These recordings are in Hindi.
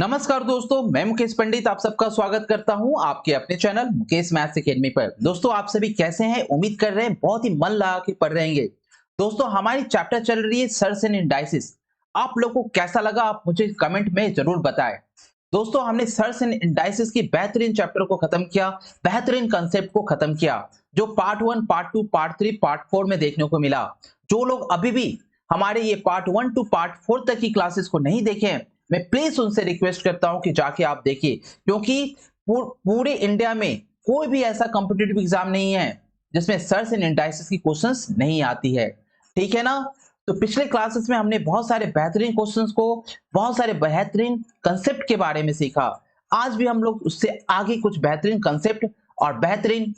नमस्कार दोस्तों, मैं मुकेश पंडित आप सबका स्वागत करता हूं आपके अपने चैनल मुकेश मैथ्स एकेडमी पर। दोस्तों आप सभी कैसे हैं? उम्मीद कर रहे हैं बहुत ही मन लगा के पढ़ रहेंगे। दोस्तों हमारी चैप्टर चल रही है सर्च एंड इंडाइसिस। आप लोगों को कैसा लगा आप मुझे कमेंट में जरूर बताएं। दोस्तों हमने सर्च एंड इंडाइसिस की बेहतरीन चैप्टर को खत्म किया, बेहतरीन कंसेप्ट को खत्म किया, जो पार्ट 1, पार्ट 2, पार्ट 3, पार्ट 4 में देखने को मिला। जो लोग अभी भी हमारे ये पार्ट 1 टू पार्ट 4 तक की क्लासेस को नहीं देखे हैं, मैं प्लीज उनसे रिक्वेस्ट करता हूं कि जाके आप देखिए, क्योंकि पूरे इंडिया में कोई भी ऐसा कॉम्पिटिटिव एग्जाम नहीं है जिसमें सर्च एंड इंडाइसिस की क्वेश्चंस नहीं आती है। ठीक है ना? तो पिछले क्लासेस में हमने बहुत सारे बेहतरीन क्वेश्चंस को, बहुत सारे बेहतरीन कंसेप्ट के बारे में सीखा। आज भी हम लोग उससे आगे कुछ बेहतरीन कंसेप्ट और बेहतरीन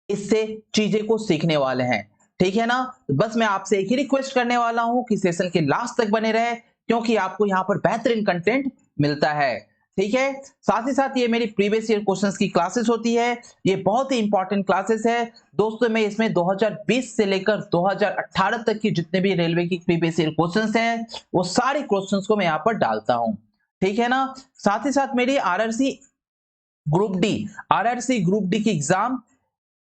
इससे चीजें को सीखने वाले हैं। ठीक है ना? तो बस मैं आपसे एक ही रिक्वेस्ट करने वाला हूं कि सेशन के लास्ट तक बने रहे, क्योंकि आपको यहाँ पर बेहतरीन कंटेंट मिलता है। ठीक है? साथ ही साथ ये मेरी प्रीवियस ईयर क्वेश्चंस की क्लासेस होती है। ये बहुत ही इंपॉर्टेंट क्लासेस है दोस्तों। मैं इसमें 2020 से लेकर 2018 तक की जितने भी रेलवे की प्रीवियस ईयर क्वेश्चंस हैं, वो सारे क्वेश्चंस को मैं यहाँ पर डालता हूँ। ठीक है ना? साथ ही साथ मेरी आरआरसी ग्रुप डी की एग्जाम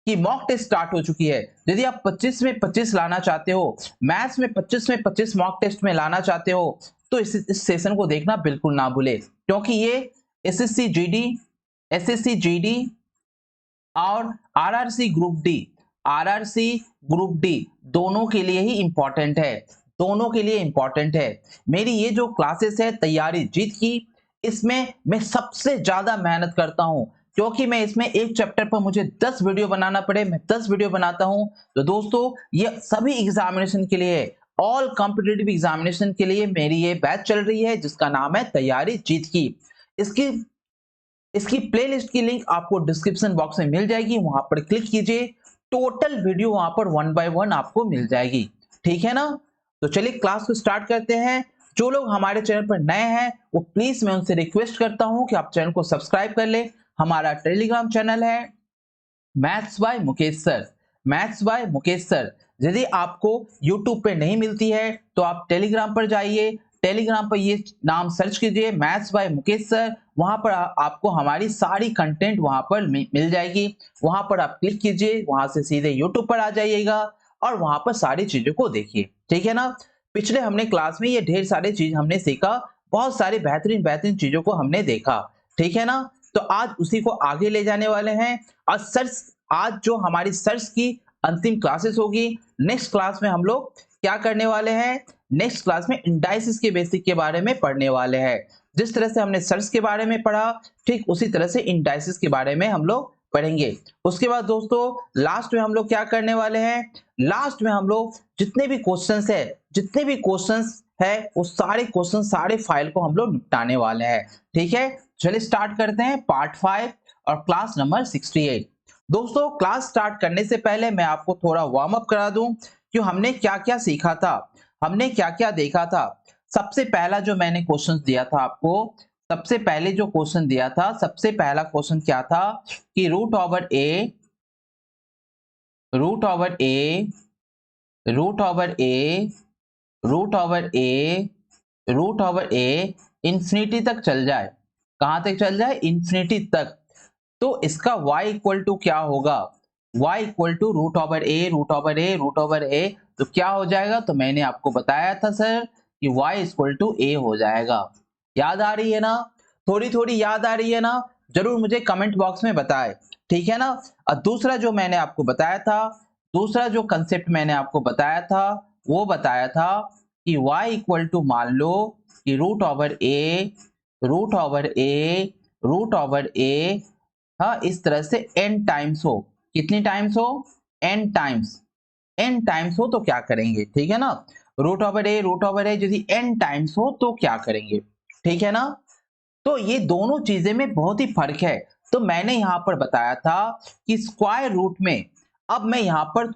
कि मॉक टेस्ट स्टार्ट हो चुकी है। यदि आप 25 में 25 लाना चाहते हो, मैथ्स में 25 में 25 मॉक टेस्ट में लाना चाहते हो, तो इस सेशन को देखना बिल्कुल ना भूले, क्योंकि ये एसएससी जीडी और आरआरसी ग्रुप डी दोनों के लिए ही इंपॉर्टेंट है। दोनों के लिए इंपॉर्टेंट है। मेरी ये जो क्लासेस है तैयारी जीत की, इसमें मैं सबसे ज्यादा मेहनत करता हूं, क्योंकि मैं इसमें एक चैप्टर पर मुझे 10 वीडियो बनाना पड़े, मैं 10 वीडियो बनाता हूं। तो दोस्तों ये सभी एग्जामिनेशन के लिए, ऑल कॉम्पिटिटिव एग्जामिनेशन के लिए मेरी ये बैच चल रही है, जिसका नाम है तैयारी जीत की। इसकी इसकी प्लेलिस्ट की लिंक आपको डिस्क्रिप्शन बॉक्स में मिल जाएगी, वहां पर क्लिक कीजिए। टोटल वीडियो वहां पर 1 बाय 1 आपको मिल जाएगी। ठीक है ना? तो चलिए क्लास को स्टार्ट करते हैं। जो लोग हमारे चैनल पर नए हैं, वो प्लीज मैं उनसे रिक्वेस्ट करता हूं कि आप चैनल को सब्सक्राइब कर ले। हमारा टेलीग्राम चैनल है maths by Mukesh sir. Maths by Mukesh sir यदि आपको यूट्यूब पे नहीं मिलती है, तो आप टेलीग्राम पर जाइए। टेलीग्राम पर ये नाम सर्च कीजिए, मैथ्स बाय मुकेश सर। वहां पर आपको हमारी सारी कंटेंट वहां पर मिल जाएगी। वहां पर आप क्लिक कीजिए, वहां से सीधे यूट्यूब पर आ जाइएगा और वहां पर सारी चीजों को देखिए। ठीक है ना? पिछले हमने क्लास में ये ढेर सारी चीज हमने सीखा, बहुत सारी बेहतरीन बेहतरीन चीजों को हमने देखा। ठीक है ना? तो आज उसी को आगे ले जाने वाले हैं। और सर्च, आज जो हमारी सर्च की अंतिम क्लासेस होगी, नेक्स्ट क्लास में हम लोग क्या करने वाले हैं? नेक्स्ट क्लास में इंडाइसिस के बेसिक के बारे में पढ़ने वाले हैं। जिस तरह से हमने सर्च के बारे में पढ़ा, ठीक उसी तरह से इंडाइसिस के बारे में हम लोग पढ़ेंगे। उसके बाद दोस्तों लास्ट में हम लोग क्या करने वाले हैं? लास्ट में हम लोग जितने भी क्वेश्चंस है वो सारे क्वेश्चन, सारे फाइल को हम लोग निपटाने वाले हैं। ठीक है? चलिए स्टार्ट करते हैं पार्ट 5 और क्लास नंबर 68। दोस्तों क्लास स्टार्ट करने से पहले मैं आपको थोड़ा वार्म अप करा दूं कि हमने क्या क्या सीखा था, हमने क्या क्या देखा था। सबसे पहला जो मैंने क्वेश्चन दिया था आपको, सबसे पहले जो क्वेश्चन दिया था, सबसे पहला क्वेश्चन क्या था कि root over a root over a root over a root over a root over A infinity तक चल जाए। कहां तक चल जाए? इंफिनिटी तक। तो इसका y इक्वल टू क्या होगा? y equal to root over a root over a root over a. तो क्या हो जाएगा? तो मैंने आपको बताया था सर कि y इक्वल टू ए हो जाएगा। याद आ रही है ना? थोड़ी थोड़ी याद आ रही है ना? जरूर मुझे कमेंट बॉक्स में बताएं। ठीक है ना? और दूसरा जो मैंने आपको बताया था, दूसरा जो कंसेप्ट मैंने आपको बताया था, वो बताया था कि y इक्वल टू, मान लो कि root over a root over a root over ए, हाँ इस तरह से n टाइम्स हो। कितनी टाइम्स हो? n टाइम्स हो तो क्या करेंगे? ठीक है ना? रूट ओवर ए यदि n टाइम्स हो तो क्या करेंगे? ठीक है ना? तो ये दोनों चीजें में बहुत ही फर्क है। तो मैंने यहां पर बताया था कि स्क्वायर रूट में, अब मैं यहां पर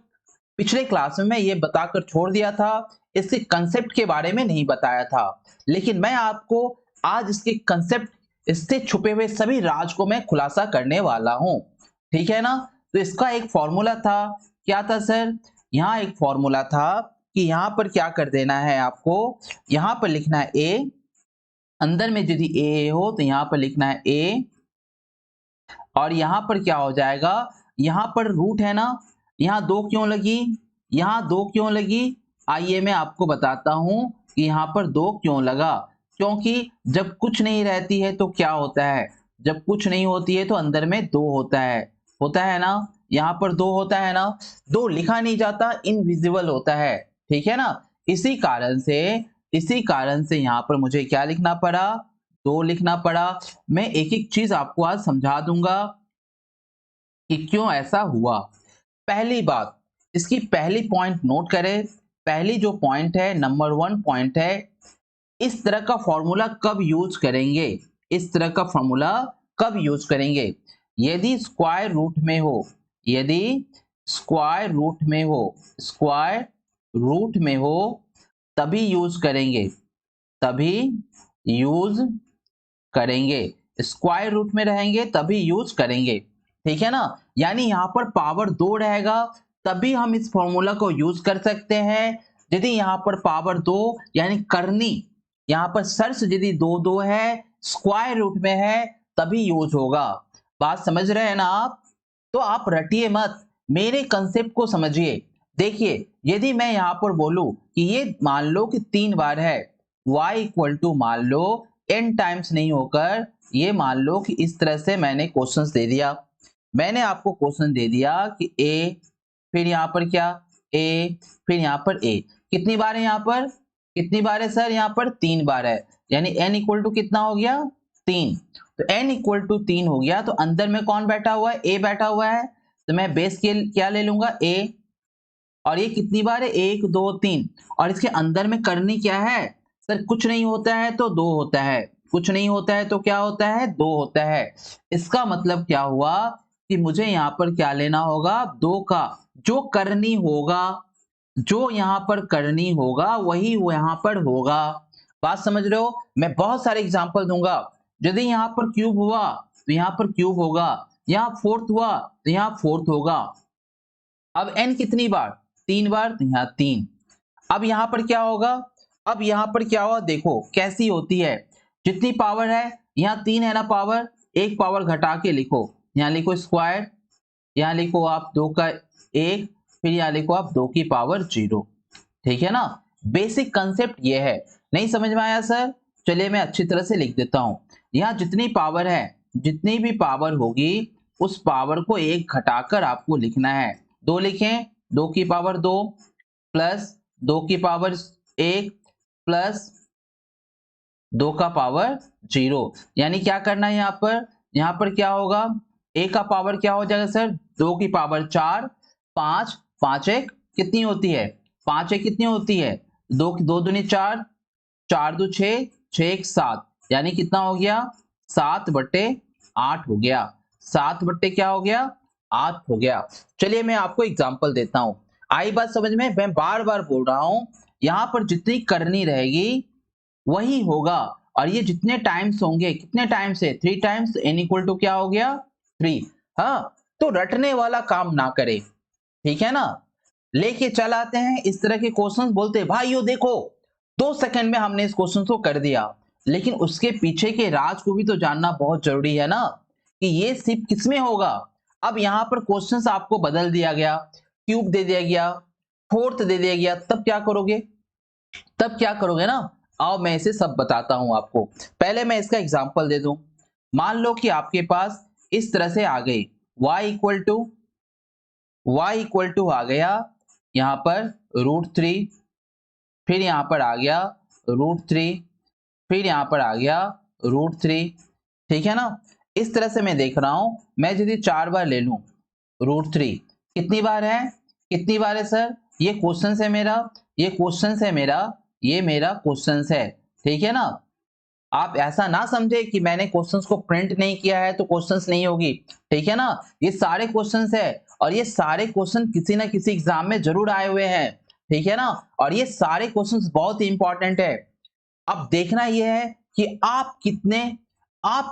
पिछले क्लास में मैं ये बताकर छोड़ दिया था, इसके कंसेप्ट के बारे में नहीं बताया था, लेकिन मैं आपको आज इसके कंसेप्ट, इससे छुपे हुए सभी राज को मैं खुलासा करने वाला हूं। ठीक है ना? तो इसका एक फॉर्मूला था। क्या था सर? यहाँ एक फॉर्मूला था कि यहां पर क्या कर देना है आपको, यहां पर लिखना है ए अंदर में यदि ए हो तो यहाँ पर लिखना है ए, और यहाँ पर क्या हो जाएगा, यहाँ पर रूट है ना, यहाँ दो क्यों लगी, यहाँ दो क्यों लगी, आइए मैं आपको बताता हूं कि यहाँ पर दो क्यों लगा। क्योंकि जब कुछ नहीं रहती है तो क्या होता है, जब कुछ नहीं होती है तो अंदर में दो होता है ना, यहाँ पर दो होता है ना, दो लिखा नहीं जाता, इनविजिबल होता है, ठीक है ना। इसी कारण से यहाँ पर मुझे क्या लिखना पड़ा, दो लिखना पड़ा। मैं एक एक चीज आपको आज समझा दूंगा कि क्यों ऐसा हुआ। पहली बात, इसकी पहली पॉइंट नोट करें। पहली जो पॉइंट है, नंबर 1 पॉइंट है, इस तरह का फॉर्मूला कब यूज करेंगे, इस तरह का फॉर्मूला कब यूज करेंगे, यदि स्क्वायर रूट में हो, यदि स्क्वायर रूट में हो, स्क्वायर रूट में हो तभी यूज करेंगे, तभी यूज करेंगे, स्क्वायर रूट में रहेंगे तभी यूज करेंगे, ठीक है ना। यानी यहाँ पर पावर 2 रहेगा तभी हम इस फॉर्मूला को यूज कर सकते हैं। यदि यहाँ पर पावर 2 यानी करनी, यहाँ पर सर्स यदि 2 है, स्क्वायर रूट में है, तभी यूज होगा। बात समझ रहे हैं ना आप? तो आप रटिए मत, मेरे कंसेप्ट को समझिए। देखिए, यदि मैं यहाँ पर बोलूं कि ये मान लो कि 3 बार है, y इक्वल टू मान लो n टाइम्स नहीं होकर, ये मान लो कि इस तरह से मैंने क्वेश्चंस दे दिया, मैंने आपको क्वेश्चन दे दिया कि a, फिर यहाँ पर क्या a, फिर यहाँ पर a, कितनी बार है यहाँ पर, कितनी बार है सर, यहाँ पर 3 बार है, यानी n इक्वल टू कितना हो गया, 3। तो n इक्वल टू 3 हो गया, तो अंदर में कौन बैठा हुआ है, a बैठा हुआ है, तो मैं बेस के क्या ले लूंगा, a, और ये कितनी बार है, 1 2 3, और इसके अंदर में करनी क्या है सर, कुछ नहीं होता है तो 2 होता है, कुछ नहीं होता है तो क्या होता है, 2 होता है। इसका मतलब क्या हुआ कि मुझे यहाँ पर क्या लेना होगा, 2 का जो करनी होगा, जो यहाँ पर करनी होगा वही यहाँ पर होगा। बात समझ रहे हो? मैं बहुत सारे एग्जांपल दूंगा। यदि यहाँ पर क्यूब हुआ तो यहाँ पर क्यूब होगा, यहाँ फोर्थ हुआ तो यहाँ फोर्थ होगा। अब n कितनी बार, 3 बार, तो यहाँ 3। अब यहाँ पर क्या होगा, अब यहाँ पर क्या होगा, देखो कैसी होती है, जितनी पावर है, यहाँ 3 है ना पावर, एक पावर घटा के लिखो, यहाँ लिखो स्क्वायर, यहाँ लिखो आप 2 का 1, फिर यहाँ लिखो आप 2 की पावर 0, ठीक है ना। बेसिक कंसेप्ट ये है। नहीं समझ में आया सर? चलिए मैं अच्छी तरह से लिख देता हूं। यहाँ जितनी पावर है, जितनी भी पावर होगी उस पावर को 1 घटाकर आपको लिखना है। 2 लिखें, 2 की पावर 2 प्लस 2 की पावर 1 प्लस 2 का पावर 0, यानी क्या करना है यहाँ पर क्या होगा, a का पावर क्या हो जाएगा सर, 2 की पावर 4, 5, 5 1 कितनी होती है, 5 1 कितनी होती है, 2 2 दूनी 4, 4 2 6, 6 1 7, यानी कितना हो गया, 7/8 हो गया, 7 क्या हो गया, 8 हो गया। चलिए मैं आपको एग्जांपल देता हूं, आई बात समझ में? मैं बार बार बोल रहा हूं, यहाँ पर जितनी करनी रहेगी वही होगा, और ये जितने टाइम्स होंगे, कितने टाइम्स है, 3 टाइम्स, n इक्वल टू क्या हो गया, 3। हाँ, तो रटने वाला काम ना करे, ठीक है ना। लेके चल आते हैं इस तरह के क्वेश्चंस, बोलते भाइयों देखो 2 सेकंड में हमने इस क्वेश्चन को कर दिया, लेकिन उसके पीछे के राज को भी तो जानना बहुत जरूरी है ना, कि ये सिर्फ किसमें होगा। अब यहाँ पर क्वेश्चंस आपको बदल दिया गया, क्यूब दे दिया गया, फोर्थ दे दिया गया, तब क्या करोगे, तब क्या करोगे ना। आओ मैं इसे सब बताता हूं आपको। पहले मैं इसका एग्जांपल दे दूं। मान लो कि आपके पास इस तरह से आ गई y इक्वल टू आ गया यहाँ पर √3, फिर यहाँ पर आ गया √3, फिर यहाँ पर आ गया √3, ठीक है ना। इस तरह से मैं देख रहा हूं, मैं यदि 4 बार ले लूं √3, कितनी बार है, कितनी बार है सर, ये क्वेश्चन है मेरा, ये क्वेश्चन है मेरा, ये मेरा क्वेश्चन है, ठीक है ना। आप ऐसा ना समझे कि मैंने क्वेश्चंस को प्रिंट नहीं किया है तो क्वेश्चंस नहीं होगी, ठीक है ना। ये सारे क्वेश्चंस है, और ये सारे क्वेश्चन किसी ना किसी एग्जाम में जरूर आए हुए हैं, ठीक है ना, और ये सारे क्वेश्चंस बहुत ही इंपॉर्टेंट है। अब देखना यह है कि आप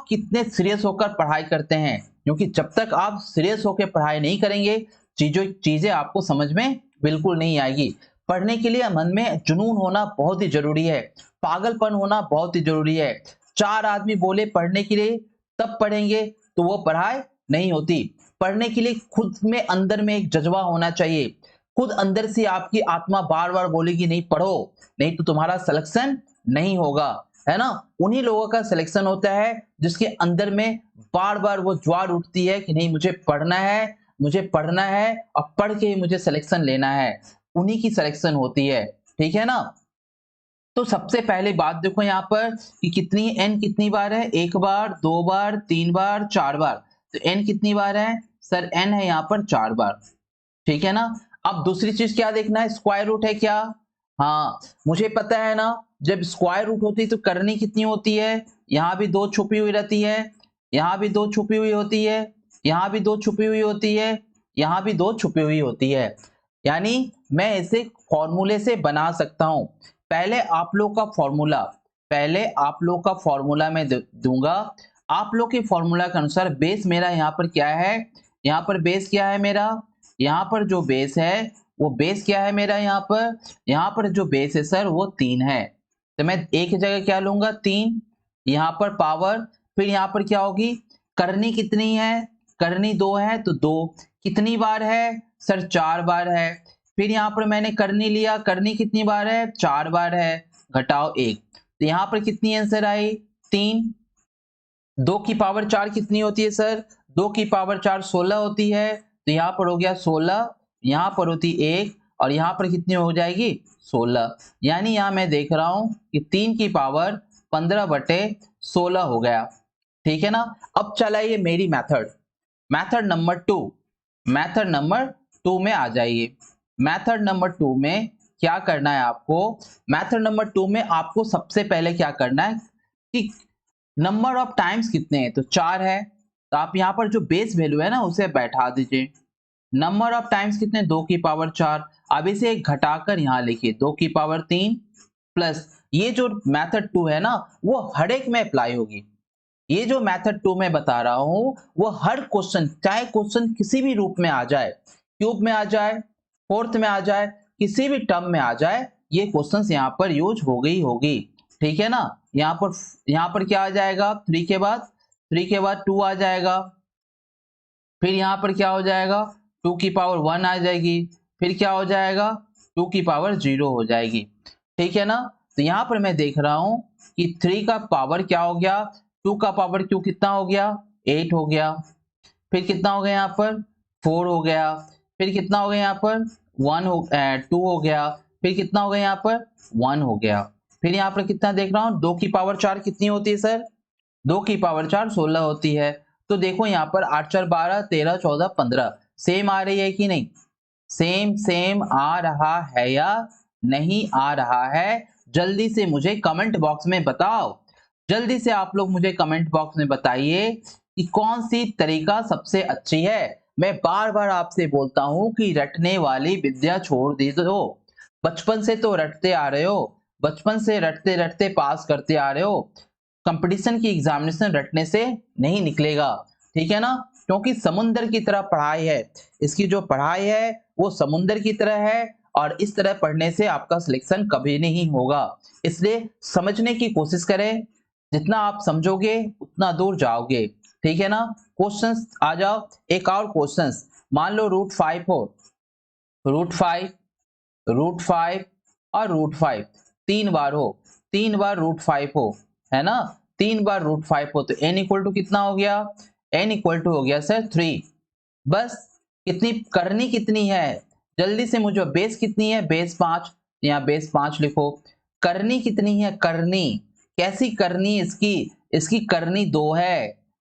कितने सीरियस होकर पढ़ाई करते हैं, क्योंकि जब तक आप सीरियस होकर पढ़ाई नहीं करेंगे, चीजें आपको समझ में बिल्कुल नहीं आएगी। पढ़ने के लिए मन में जुनून होना बहुत ही जरूरी है, पागलपन होना बहुत ही जरूरी है। चार आदमी बोले पढ़ने के लिए तब पढ़ेंगे तो वो पढ़ाई नहीं होती। पढ़ने के लिए खुद में अंदर में एक जज्बा होना चाहिए। खुद अंदर से आपकी आत्मा बार बार बोलेगी नहीं पढ़ो, नहीं तो तुम्हारा सिलेक्शन नहीं होगा, है ना। उन्हीं लोगों का सिलेक्शन होता है जिसके अंदर में बार बार वो ज्वार उठती है कि नहीं मुझे पढ़ना है, मुझे पढ़ना है और पढ़ के ही मुझे सिलेक्शन लेना है, उन्हीं की सिलेक्शन होती है। ठीक है ना। तो सबसे पहले बात देखो यहाँ पर कि कितनी एन कितनी बार है, एक बार, दो बार, तीन बार, चार बार। तो एन कितनी बार है सर, एन है यहाँ पर 4 बार। ठीक है ना। अब दूसरी चीज क्या देखना है, स्क्वायर रूट है क्या। हाँ मुझे पता है ना, जब स्क्वायर रूट होती है तो करनी कितनी होती है, यहाँ भी दो छुपी हुई रहती है, यहाँ भी दो छुपी हुई होती है, यहाँ भी दो छुपी हुई होती है, यहाँ भी दो छुपी हुई होती है। यानी मैं इसे फॉर्मूले से बना सकता हूं। पहले आप लोग का फॉर्मूला, पहले आप लोग का फॉर्मूला मैं दूंगा। आप लोग के फॉर्मूला के अनुसार बेस मेरा यहाँ पर क्या है, यहाँ पर बेस क्या है मेरा, यहाँ पर जो बेस है वो बेस क्या है मेरा, यहाँ पर जो बेस है सर वो 3 है। तो मैं एक जगह क्या लूंगा 3, यहाँ पर पावर, फिर यहाँ पर क्या होगी, करनी कितनी है, करनी 2 है तो 2, कितनी बार है सर 4 बार है। फिर यहाँ पर मैंने करनी लिया, करनी कितनी बार है 4 बार है, घटाओ 1, तो यहाँ पर कितनी आंसर आई 3। 2 की पावर 4 कितनी होती है सर, 2 की पावर 4 16 होती है, तो यहाँ पर हो गया 16, यहाँ पर होती 1 और यहाँ पर कितनी हो जाएगी 16। यानी यहाँ मैं देख रहा हूं कि 3 की पावर 15/16 हो गया। ठीक है ना। अब चलाइए मेरी method, method number 2, method number 2 में आ जाइए। मेथड नंबर 2 में क्या करना है आपको, मेथड नंबर 2 में आपको सबसे पहले क्या करना है कि नंबर ऑफ टाइम्स कितने हैं, तो 4 है, तो आप यहाँ पर जो बेस वैल्यू है ना उसे बैठा दीजिए। नंबर ऑफ टाइम्स कितने, 2 की पावर 4, अब इसे घटाकर यहाँ लिखिए 2 की पावर 3 प्लस ये जो मेथड 2 है ना वो हर एक में अप्लाई होगी। ये जो मेथड 2 में बता रहा हूं वो हर क्वेश्चन, चाहे क्वेश्चन किसी भी रूप में आ जाए, क्यूब में आ जाए, फोर्थ में आ जाए, किसी भी टर्म में आ जाए, ये क्वेश्चंस यहाँ पर यूज हो गई होगी। ठीक है ना। यहाँ पर क्या आ जाएगा, 3 के बाद, 3 के बाद 2 आ जाएगा, फिर यहाँ पर क्या हो जाएगा 2 की पावर 1 आ जाएगी, फिर क्या हो जाएगा 2 की पावर 0 हो जाएगी। ठीक है ना। तो यहाँ पर मैं देख रहा हूं कि 3 का पावर क्या हो गया, 2 का पावर क्यों कितना हो गया 8 हो गया, फिर कितना हो गया यहाँ पर 4 हो गया, फिर कितना हो गया यहाँ पर 2 हो गया, फिर कितना हो गया यहाँ पर 1 हो गया, फिर यहाँ पर कितना देख रहा हूँ 2 की पावर 4 कितनी होती है सर, 2 की पावर 4 16 होती है। तो देखो यहाँ पर 8 4 12 13 14 15 सेम आ रही है कि नहीं, सेम सेम आ रहा है या नहीं आ रहा है, जल्दी से मुझे कमेंट बॉक्स में बताओ। जल्दी से आप लोग मुझे कमेंट बॉक्स में बताइए कि कौन सी तरीका सबसे अच्छी है। मैं बार बार आपसे बोलता हूं कि रटने वाली विद्या छोड़ दी दो। बचपन से तो रटते आ रहे हो, बचपन से रटते रटते पास करते आ रहे हो, कंपटीशन की एग्जामिनेशन रटने से नहीं निकलेगा। ठीक है ना। क्योंकि समुंदर की तरह पढ़ाई है, इसकी जो पढ़ाई है वो समुंदर की तरह है और इस तरह पढ़ने से आपका सिलेक्शन कभी नहीं होगा। इसलिए समझने की कोशिश करें, जितना आप समझोगे उतना दूर जाओगे। ठीक है ना। क्वेश्चंस आ जाओ, एक और क्वेश्चंस, मान लो √5 हो, √5, √5 और √5 3 बार हो, 3 बार √5 हो, है ना, 3 बार √5 हो, तो n इक्वल टू कितना हो गया, n इक्वल टू हो गया सर 3। बस कितनी करनी कितनी है, जल्दी से मुझे, बेस कितनी है बेस 5, यहाँ बेस 5 लिखो। करनी कितनी है, करनी कैसी करनी, इसकी इसकी करनी 2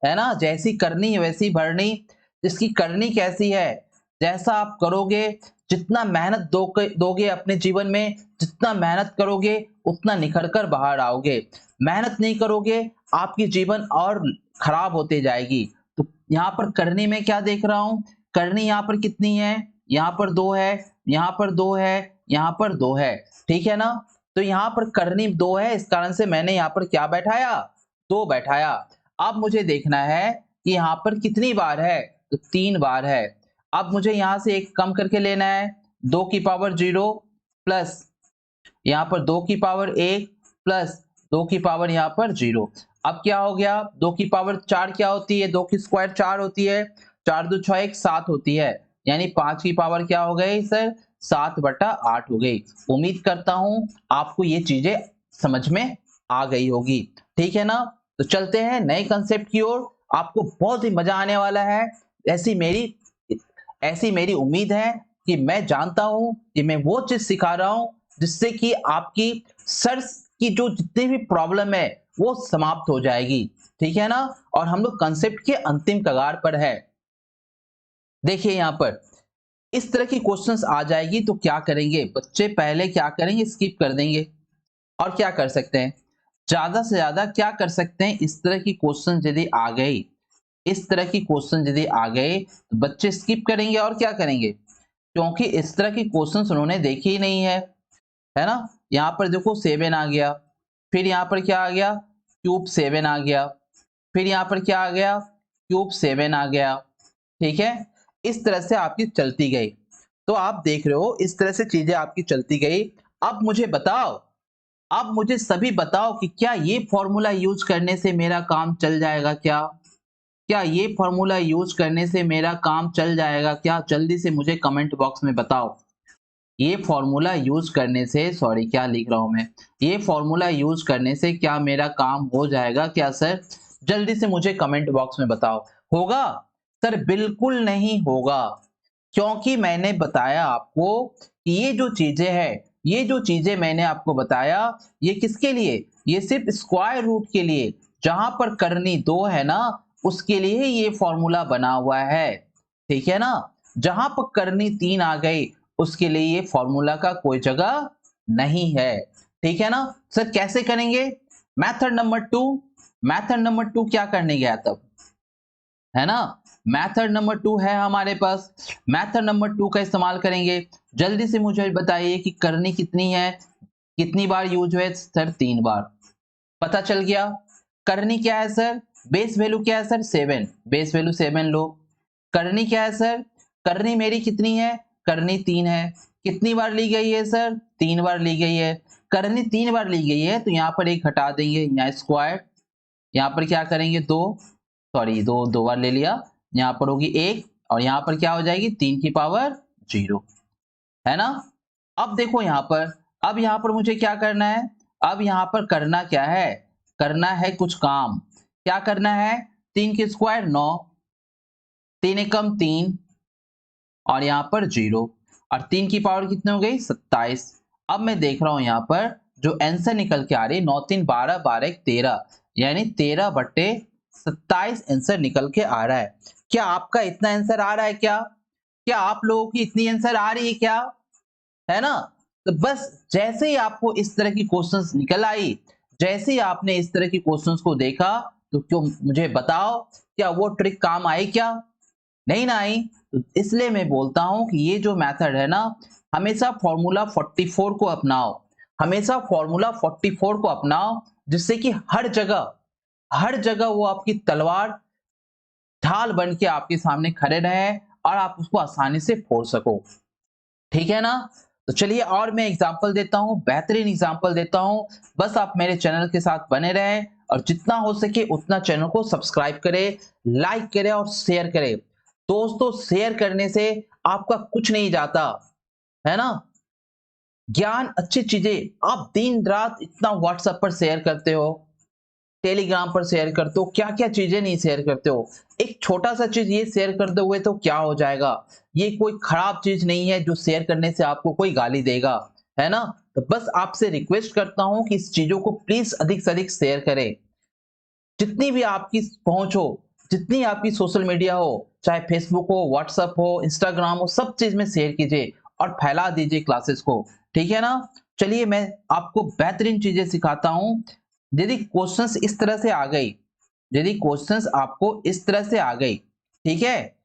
है ना, जैसी करनी है वैसी भरनी। इसकी करनी कैसी है, जैसा आप करोगे, जितना मेहनत दोगे अपने जीवन में, जितना मेहनत करोगे उतना निखर कर बाहर आओगे। मेहनत नहीं करोगे आपकी जीवन और खराब होते जाएगी। तो यहाँ पर करनी में क्या देख रहा हूं, करनी यहाँ पर कितनी है, यहाँ पर 2 है, यहाँ पर 2 है, यहाँ पर 2 है। ठीक है ना। तो यहाँ पर करनी 2 है, इस कारण से मैंने यहाँ पर क्या बैठाया 2 बैठाया। अब मुझे देखना है कि यहाँ पर कितनी बार है, तो 3 बार है। अब मुझे यहाँ से एक कम करके लेना है, 2 की पावर 0 प्लस यहाँ पर 2 की पावर 1 प्लस 2 की पावर यहाँ पर 0। अब क्या हो गया, 2 की पावर 4 क्या होती है, 2 की स्क्वायर 4 होती है, 4 2 6 1 7 होती है, यानी 5 की पावर क्या हो गई सर, 7/8 हो गई। उम्मीद करता हूं आपको ये चीजें समझ में आ गई होगी, ठीक है ना। तो चलते हैं नए कंसेप्ट की ओर, आपको बहुत ही मजा आने वाला है। ऐसी मेरी ऐसी मेरी उम्मीद है कि मैं जानता हूं कि मैं वो चीज सिखा रहा हूं जिससे कि आपकी सर की जो जितनी भी प्रॉब्लम है वो समाप्त हो जाएगी, ठीक है ना। और हम लोग कंसेप्ट के अंतिम कगार पर है। देखिए यहां पर इस तरह की क्वेश्चंस आ जाएगी तो क्या करेंगे बच्चे, पहले क्या करेंगे, स्किप कर देंगे। और क्या कर सकते हैं, ज्यादा से ज्यादा क्या कर सकते हैं, इस तरह की क्वेश्चन यदि आ गई, इस तरह की क्वेश्चन यदि आ गए तो बच्चे स्किप करेंगे और क्या करेंगे, क्योंकि इस तरह की क्वेश्चंस उन्होंने देखे ही नहीं है ना। यहाँ पर देखो 7 आ गया, फिर यहाँ पर क्या आ गया, क्यूब 7 आ गया, फिर यहाँ पर क्या आ गया, क्यूब 7 आ गया, ठीक है। इस तरह से आपकी चलती गई, तो आप देख रहे हो इस तरह से चीजें आपकी चलती गई। अब मुझे बताओ, अब मुझे सभी बताओ कि क्या ये फॉर्मूला यूज करने से मेरा काम चल जाएगा क्या, क्या ये फॉर्मूला यूज करने से मेरा काम चल जाएगा क्या, जल्दी से मुझे कमेंट बॉक्स में बताओ। ये फॉर्मूला यूज करने से, सॉरी क्या लिख रहा हूं मैं, ये फॉर्मूला यूज करने से क्या मेरा काम हो जाएगा क्या सर, जल्दी से मुझे कमेंट बॉक्स में बताओ। होगा सर, बिल्कुल नहीं होगा, क्योंकि मैंने बताया आपको कि ये जो चीजें हैं, ये जो चीजें मैंने आपको बताया, ये किसके लिए, ये सिर्फ स्क्वायर रूट के लिए, जहां पर करनी 2 है ना उसके लिए ये फॉर्मूला बना हुआ है, ठीक है ना। जहां पर करनी 3 आ गई उसके लिए ये फॉर्मूला का कोई जगह नहीं है, ठीक है ना। सर कैसे करेंगे, मेथड नंबर 2, मेथड नंबर 2 क्या करने गया तब, है ना। मेथड नंबर 2 है हमारे पास, मेथड नंबर 2 का इस्तेमाल करेंगे। जल्दी से मुझे बताइए कि करनी कितनी है, कितनी बार यूज हुए सर, 3 बार, पता चल गया। करनी क्या है सर, बेस वैल्यू क्या है सर, 7, बेस वैल्यू 7 लो। करनी क्या है सर, करनी मेरी कितनी है, करनी 3 है, कितनी बार ली गई है सर, 3 बार ली गई है। करनी 3 बार ली गई है तो यहाँ पर एक हटा देंगे, यहाँ स्क्वायर, यहाँ पर क्या करेंगे 2, सॉरी दो बार ले लिया, यहाँ पर होगी 1 और यहाँ पर क्या हो जाएगी 3 की पावर 0, है ना। अब देखो यहाँ पर, अब यहाँ पर मुझे क्या करना है, अब यहाँ पर करना क्या है, करना है कुछ काम। क्या करना है, 3 की स्क्वायर 9, 3 एकम 3 और यहाँ पर 0 और 3 की पावर कितनी हो गई 27। अब मैं देख रहा हूं यहाँ पर जो आंसर निकल के आ रही है 9 3 12 12 1 13, यानी 13/27 आंसर निकल के आ रहा है। क्या आपका इतना आंसर आ रहा है क्या, क्या आप लोगों की इतनी आंसर आ रही है क्या, है ना। तो बस जैसे ही आपको इस तरह की क्वेश्चंस निकल आई, जैसे ही आपने इस तरह की क्वेश्चंस को देखा, तो क्यों मुझे बताओ क्या वो ट्रिक काम आई क्या, नहीं ना आई। तो इसलिए मैं बोलता हूं कि ये जो मेथड है ना, हमेशा फॉर्मूला 44 को अपनाओ, हमेशा फॉर्मूला 44 को अपनाओ, जिससे कि हर जगह वो आपकी तलवार ढाल बन के आपके सामने खड़े रहे और आप उसको आसानी से फोड़ सको, ठीक है ना। तो चलिए और मैं एग्जांपल देता हूं, बेहतरीन एग्जांपल देता हूं, बस आप मेरे चैनल के साथ बने रहें और जितना हो सके उतना चैनल को सब्सक्राइब करें, लाइक करें और शेयर करें। दोस्तों शेयर करने से आपका कुछ नहीं जाता, है ना। ज्ञान अच्छी चीजें आप दिन रात इतना व्हाट्सएप पर शेयर करते हो, टेलीग्राम पर शेयर करते हो, क्या क्या चीजें नहीं शेयर करते हो। एक छोटा सा चीज ये शेयर करते हुए तो क्या हो जाएगा, ये कोई खराब चीज नहीं है जो शेयर करने से आपको कोई गाली देगा, है ना। तो बस आपसे रिक्वेस्ट करता हूं कि इस चीजों को प्लीज अधिक से अधिक शेयर करें, जितनी भी आपकी पहुंच हो, जितनी आपकी सोशल मीडिया हो, चाहे फेसबुक हो, व्हाट्सएप हो, इंस्टाग्राम हो, सब चीज में शेयर कीजिए और फैला दीजिए क्लासेस को, ठीक है ना। चलिए मैं आपको बेहतरीन चीजें सिखाता हूं। यदि क्वेश्चंस इस तरह से आ गई, यदि क्वेश्चंस आपको इस तरह से आ गई, ठीक है,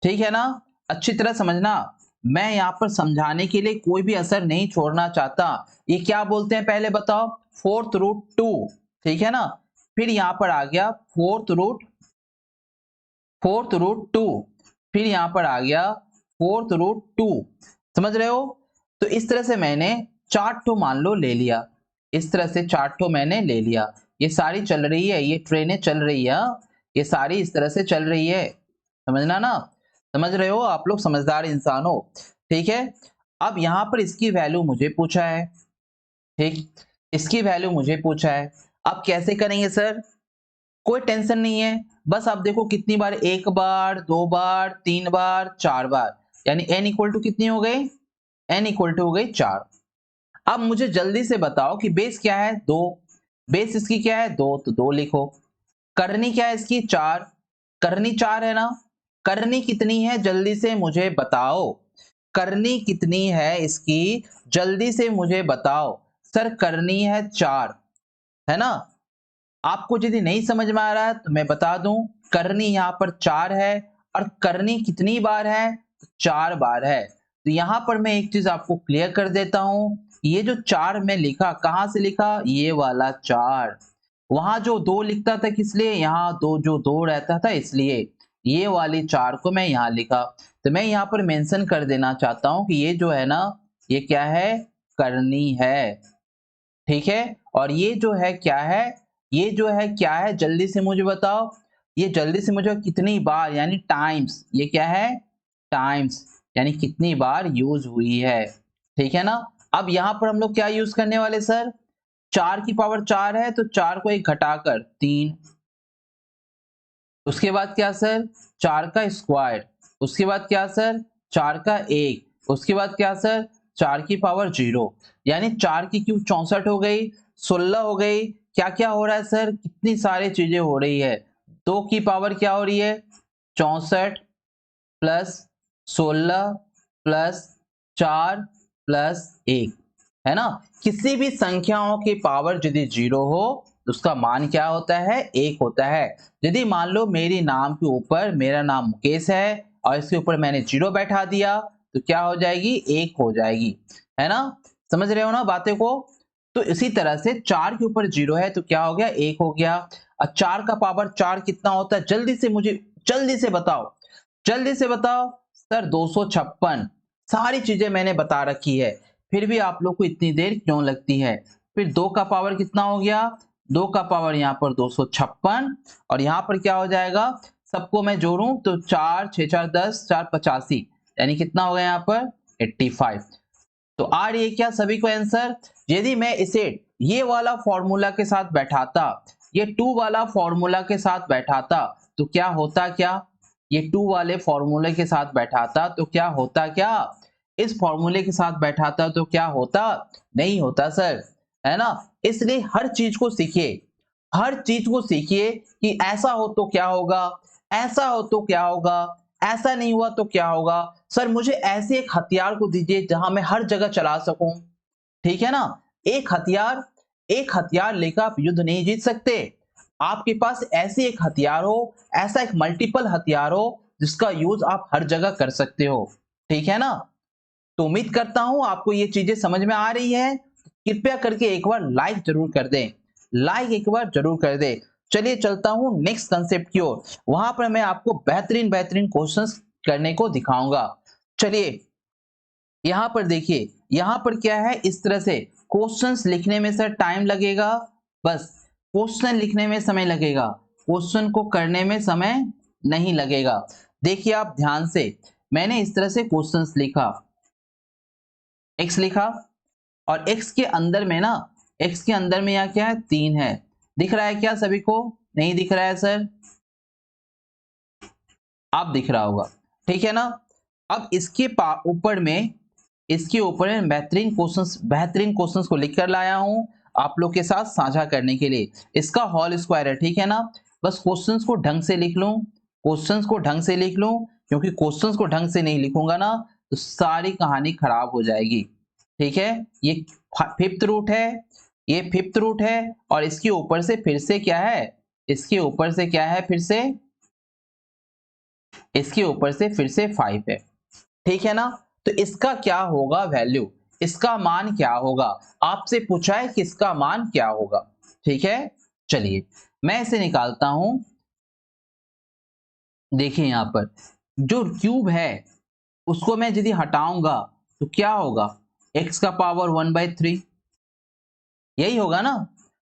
ठीक है ना, अच्छी तरह समझना। मैं यहाँ पर समझाने के लिए कोई भी असर नहीं छोड़ना चाहता। ये क्या बोलते हैं पहले बताओ, 4√2, ठीक है ना। फिर यहाँ पर आ गया 4√2, फिर यहाँ पर आ गया 4√2, समझ रहे हो। तो इस तरह से मैंने 4 मान लो ले लिया, इस तरह से 4 ठो मैंने ले लिया, ये सारी चल रही है, ये ट्रेनें चल रही है, ये सारी इस तरह से चल रही है, समझना ना, समझ रहे हो, आप लोग समझदार इंसान हो, ठीक है। अब यहाँ पर इसकी वैल्यू मुझे पूछा है, ठीक, इसकी वैल्यू मुझे पूछा है, अब कैसे करेंगे सर, कोई टेंशन नहीं है, बस आप देखो कितनी बार, एक बार, दो बार, तीन बार, चार बार, यानी n इक्वल टू कितनी हो गई, n इक्वल टू हो गई 4। अब मुझे जल्दी से बताओ कि बेस क्या है, 2, बेस इसकी क्या है 2, तो 2 लिखो, करनी क्या है इसकी 4, करनी 4 है ना, करनी कितनी है जल्दी से मुझे बताओ, करनी कितनी है इसकी, जल्दी से मुझे बताओ, सर करनी है 4, है ना। आपको यदि नहीं समझ में आ रहा है तो मैं बता दूं, करनी यहाँ पर 4 है, और करनी कितनी बार है, 4 बार है। तो यहाँ पर मैं एक चीज आपको क्लियर कर देता हूं, ये जो 4 में लिखा, कहां से लिखा, ये वाला 4, वहां जो 2 लिखता था किस लिए, यहाँ दो जो 2 रहता था इसलिए, ये वाली 4 को मैं यहाँ लिखा। तो मैं यहाँ पर मेंशन कर देना चाहता हूं कि ये जो है ना, ये क्या है, करनी है, ठीक है। और ये जो है क्या है, ये जो है क्या है, जल्दी से मुझे बताओ, ये जल्दी से मुझे कितनी बार, यानी टाइम्स, ये क्या है, टाइम्स, यानी कितनी बार यूज हुई है, ठीक है ना। अब यहां पर हम लोग क्या यूज करने वाले सर, 4 की पावर 4 है तो 4 को एक घटाकर 3, उसके बाद क्या सर, 4 का स्क्वायर, उसके बाद क्या सर, 4 का 1, उसके बाद क्या सर, 4 की पावर 0, यानी 4 की क्यूब 64 हो गई, 16 हो गई, क्या क्या हो रहा है सर, कितनी सारी चीजें हो रही है, 2 की पावर क्या हो रही है 64 प्लस 16 प्लस 4 प्लस 1, है ना। किसी भी संख्याओं की पावर यदि 0 हो तो उसका मान क्या होता है, 1 होता है। यदि मान लो मेरी नाम के ऊपर, मेरा नाम मुकेश है और इसके ऊपर मैंने 0 बैठा दिया तो क्या हो जाएगी, 1 हो जाएगी, है ना, समझ रहे हो ना बातें को। तो इसी तरह से 4 के ऊपर 0 है तो क्या हो गया, 1 हो गया। और 4 का पावर 4 कितना होता है, जल्दी से मुझे, जल्दी से बताओ, जल्दी से बताओ सर, 256। सारी चीजें मैंने बता रखी है, फिर भी आप लोग को इतनी देर क्यों लगती है। फिर 2 का पावर कितना हो गया, 2 का पावर यहाँ पर 256, और यहाँ पर क्या हो जाएगा, सबको मैं जोड़ूं तो 4 6 4 10, 4 85, यानी कितना हो गया यहाँ पर 85। तो आ रही है क्या सभी को आंसर। यदि मैं इसे ये वाला फॉर्मूला के साथ बैठाता, ये 2 वाला फॉर्मूला के साथ बैठाता तो क्या होता, क्या ये 2 वाले फॉर्मूले के साथ बैठाता तो क्या होता, क्या इस फॉर्मूले के साथ बैठाता तो क्या होता, नहीं होता सर, है ना। इसलिए हर चीज को सीखिए, हर चीज को सीखिए कि ऐसा हो तो क्या होगा, ऐसा हो तो क्या होगा, ऐसा नहीं हुआ तो क्या होगा। सर मुझे ऐसे एक हथियार को दीजिए जहां मैं हर जगह चला सकूं, ठीक है ना। एक हथियार, एक हथियार लेकर आप युद्ध नहीं जीत सकते, आपके पास ऐसे एक हथियार हो, ऐसा एक मल्टीपल हथियार हो जिसका यूज आप हर जगह कर सकते हो, ठीक है ना। तो उम्मीद करता हूं आपको ये चीजें समझ में आ रही है। कृपया करके एक बार लाइक जरूर कर दें, लाइक एक बार जरूर कर दें। चलिए चलता हूं नेक्स्ट कंसेप्ट की ओर, वहां पर मैं आपको बेहतरीन बेहतरीन क्वेश्चंस करने को दिखाऊंगा। चलिए यहां पर देखिए, यहां पर क्या है, इस तरह से क्वेश्चंस लिखने में सर टाइम लगेगा, बस क्वेश्चन लिखने में समय लगेगा, क्वेश्चन को करने में समय नहीं लगेगा। देखिए आप ध्यान से, मैंने इस तरह से क्वेश्चंस लिखा, x लिखा, और x के अंदर में ना, x के अंदर में यहाँ क्या है 3 है, दिख रहा है क्या सभी को, नहीं दिख रहा है सर, आप दिख रहा होगा, ठीक है ना। अब इसके ऊपर में, इसके ऊपर में बेहतरीन क्वेश्चंस को लिख कर लाया हूं आप लोग के साथ साझा करने के लिए। इसका होल स्क्वायर है, ठीक है ना। बस क्वेश्चंस को ढंग से लिख लूं, क्वेश्चंस को ढंग से लिख लूं, क्योंकि क्वेश्चंस को ढंग से नहीं लिखूंगा ना तो सारी कहानी खराब हो जाएगी, ठीक है। ये 5th रूट है, ये 5th रूट है, और इसके ऊपर से फिर से क्या है, इसके ऊपर से क्या है, फिर से इसके ऊपर से फिर से 5 है, ठीक है ना। तो इसका क्या होगा वैल्यू, इसका मान क्या होगा, आपसे पूछा है कि इसका मान क्या होगा, ठीक है। चलिए मैं इसे निकालता हूं, देखिए यहां पर जो क्यूब है उसको मैं यदि हटाऊंगा तो क्या होगा, x का पावर 1/3, यही होगा ना।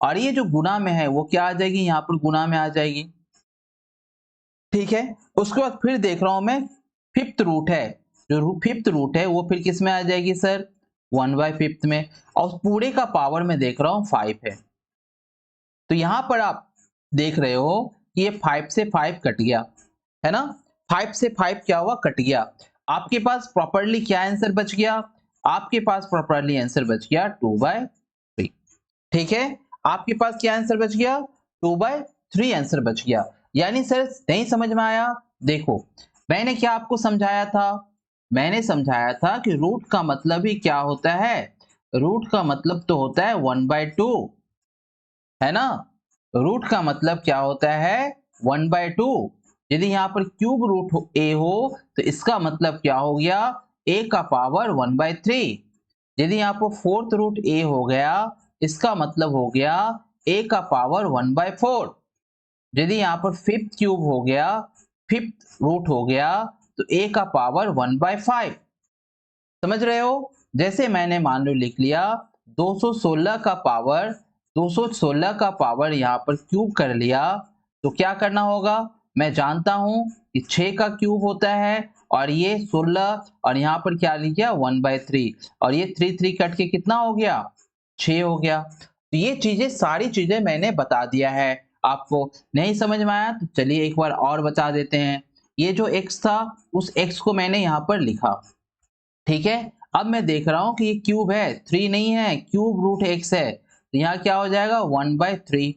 और ये जो गुना में है वो क्या आ जाएगी, यहाँ पर गुना में आ जाएगी। ठीक है, उसके बाद फिर देख रहा हूं मैं फिफ्थ रूट है, जो फिफ्थ रूट है वो फिर किस में आ जाएगी सर, 1/5 में। और पूरे का पावर में देख रहा हूं 5 है। तो यहां पर आप देख रहे हो कि ये 5 से 5 कट गया, है ना। 5 से 5 क्या हुआ, कट गया। आपके पास प्रॉपरली क्या आंसर बच गया, आपके पास प्रॉपरली आंसर बच गया 2/3। ठीक है, आपके पास क्या आंसर बच गया, 2/3 आंसर बच गया। यानी सर नहीं समझ में आया, देखो मैंने क्या आपको समझाया था, मैंने समझाया था कि रूट का मतलब ही क्या होता है, रूट का मतलब तो होता है 1/2, है ना। रूट का मतलब क्या होता है, 1/2। यदि यहाँ पर क्यूब रूट ए हो तो इसका मतलब क्या हो गया, a का पावर 1/3। यदि यहाँ पर फोर्थ रूट ए हो गया, इसका मतलब हो गया a का पावर 1/4। यदि यहाँ पर फिफ्थ क्यूब हो गया, फिफ्थ रूट हो गया, तो a का पावर 1/5। समझ रहे हो। जैसे मैंने मान लो लिख लिया 216 का पावर, 216 का पावर यहाँ पर क्यूब कर लिया, तो क्या करना होगा, मैं जानता हूं कि 6 का क्यूब होता है, और ये 16, और यहाँ पर क्या लिख गया 1/3, और ये 3 कट के कितना हो गया, 6 हो गया। तो ये चीजें सारी चीजें मैंने बता दिया है आपको। नहीं समझ में आया तो चलिए एक बार और बता देते हैं। ये जो x था उस x को मैंने यहाँ पर लिखा, ठीक है। अब मैं देख रहा हूं कि ये क्यूब है, 3 नहीं है, क्यूब रूट x है, तो यहाँ क्या हो जाएगा 1/3।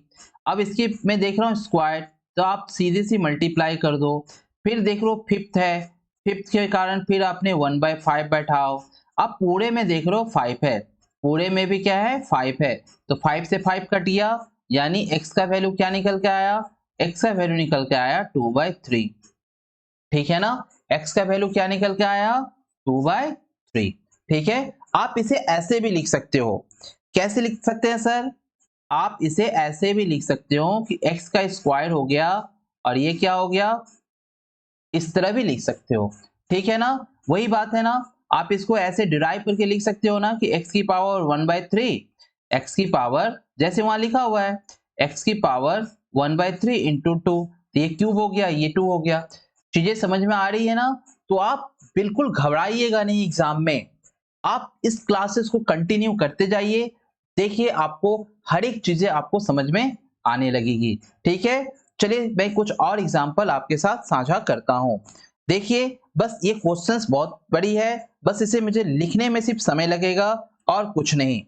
अब इसकी मैं देख रहा हूँ स्क्वायर, तो आप सीधे सी मल्टीप्लाई कर दो। फिर देख लो फिफ्थ है, फिफ्थ के कारण फिर आपने 1/5 बैठाओ। अब पूरे में देख लो 5 है, पूरे में भी क्या है 5 है, तो 5 से 5 कट गया, यानी x का वैल्यू क्या निकल के आया, x का वैल्यू निकल के आया 2/3। ठीक है ना, x का वैल्यू क्या निकल के आया 2/3। ठीक है, आप इसे ऐसे भी लिख सकते हो, कैसे लिख सकते हैं सर, आप इसे ऐसे भी लिख सकते हो कि x का स्क्वायर हो गया, और ये क्या हो गया, इस तरह भी लिख सकते हो। ठीक है ना, वही बात है ना। आप इसको ऐसे डिराइव करके लिख सकते हो ना कि x की पावर 1/3, x की पावर जैसे वहां लिखा हुआ है x की पावर 1/3 इंटू 2, ये क्यूब हो गया, ये 2 हो गया। चीजें समझ में आ रही है ना। तो आप बिल्कुल घबराइएगा नहीं एग्जाम में, आप इस क्लासेस को कंटिन्यू करते जाइए, देखिए आपको हर एक चीजें आपको समझ में आने लगेगी। ठीक है, चलिए मैं कुछ और एग्जांपल आपके साथ साझा करता हूं। देखिए बस ये क्वेश्चंस बहुत बड़ी है, बस इसे मुझे लिखने में सिर्फ समय लगेगा और कुछ नहीं।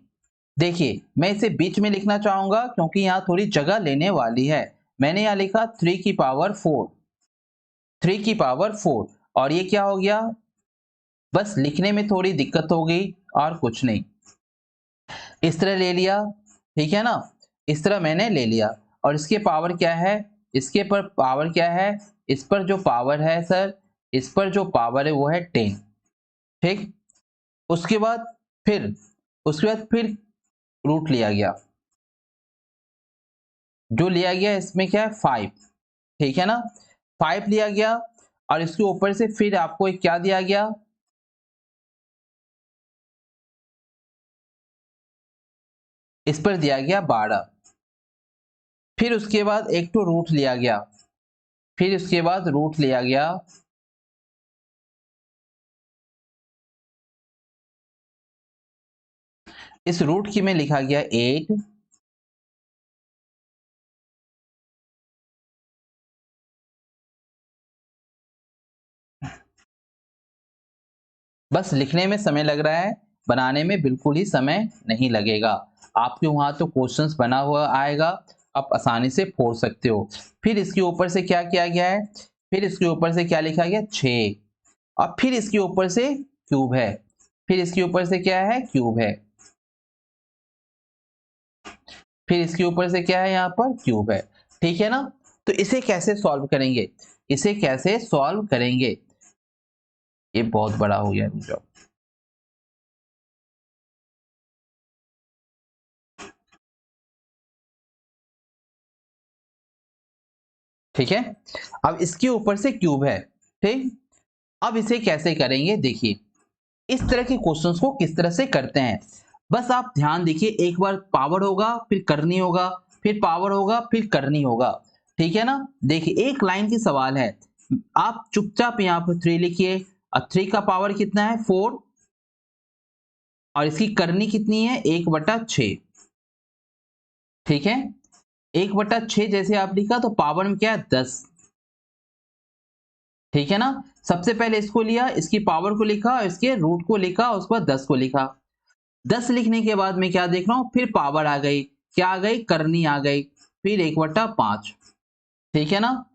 देखिए मैं इसे बीच में लिखना चाहूंगा क्योंकि यहाँ थोड़ी जगह लेने वाली है। मैंने यहाँ लिखा 3 की पावर 4, 3 की पावर 4, और ये क्या हो गया, बस लिखने में थोड़ी दिक्कत हो गई और कुछ नहीं। इस तरह ले लिया, ठीक है ना, इस तरह मैंने ले लिया, और इसके पावर क्या है, इसके पर पावर क्या है, इस पर जो पावर है सर, इस पर जो पावर है वो है 10। ठीक, उसके बाद फिर उसके बाद फिर रूट लिया गया, जो लिया गया इसमें क्या है 5। ठीक है ना, 5 लिया गया, और इसके ऊपर से फिर आपको एक क्या दिया गया, इस पर दिया गया 12। फिर उसके बाद एक तो रूट लिया गया, फिर उसके बाद रूट लिया गया, इस रूट की में लिखा गया 8। बस लिखने में समय लग रहा है, बनाने में बिल्कुल ही समय नहीं लगेगा। आपके वहां तो क्वेश्चंस बना हुआ आएगा, आप आसानी से फोड़ सकते हो। फिर इसके ऊपर से क्या किया गया है, फिर इसके ऊपर से क्या लिखा गया 6, और फिर इसके ऊपर से क्यूब है, फिर इसके ऊपर से क्या है क्यूब है, फिर इसके ऊपर से क्या है यहाँ पर क्यूब है। ठीक है ना, तो इसे कैसे सॉल्व करेंगे, इसे कैसे सॉल्व करेंगे, ये बहुत बड़ा हो गया जॉब। ठीक है, अब इसके ऊपर से क्यूब है। ठीक, अब इसे कैसे करेंगे, देखिए इस तरह के क्वेश्चंस को किस तरह से करते हैं। बस आप ध्यान देखिए, एक बार पावर होगा फिर करनी होगा, फिर पावर होगा फिर करनी होगा, ठीक है ना। देखिए एक लाइन की सवाल है, आप चुपचाप यहाँ पर 3 लिखिए। 3 का पावर कितना है 4, और इसकी करनी कितनी है 1/6, ठीक है। 1/6 जैसे आप लिखा तो पावर में क्या है 10, ठीक है ना। सबसे पहले इसको लिया, इसकी पावर को लिखा और इसके रूट को लिखा, उसके बाद 10 को लिखा। 10 लिखने के बाद मैं क्या देख रहा हूं, फिर पावर आ गई, क्या आ गई, करनी आ गई, फिर 1/5, ठीक है ना।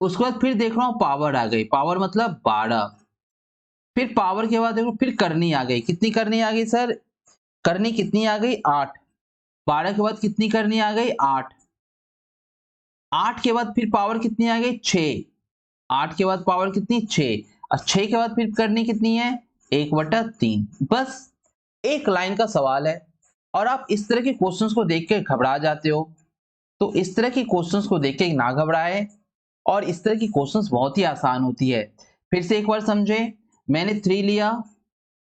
उसके बाद फिर देख रहा हूं पावर आ गई, पावर मतलब 12, फिर पावर के बाद देखो फिर करनी आ गई, कितनी करनी आ गई सर, करनी कितनी आ गई 8, 12 के बाद कितनी करनी आ गई 8, 8 के बाद फिर पावर कितनी आ गई 6, 8 के बाद पावर कितनी 6, और 6 के बाद फिर करनी कितनी है 1/3। बस एक लाइन का सवाल है, और आप इस तरह के क्वेश्चंस को देख के घबरा जाते हो। तो इस तरह के क्वेश्चंस को देख के ना घबराए, और इस तरह की क्वेश्चंस बहुत ही आसान होती है। फिर से एक बार समझे, मैंने 3 लिया,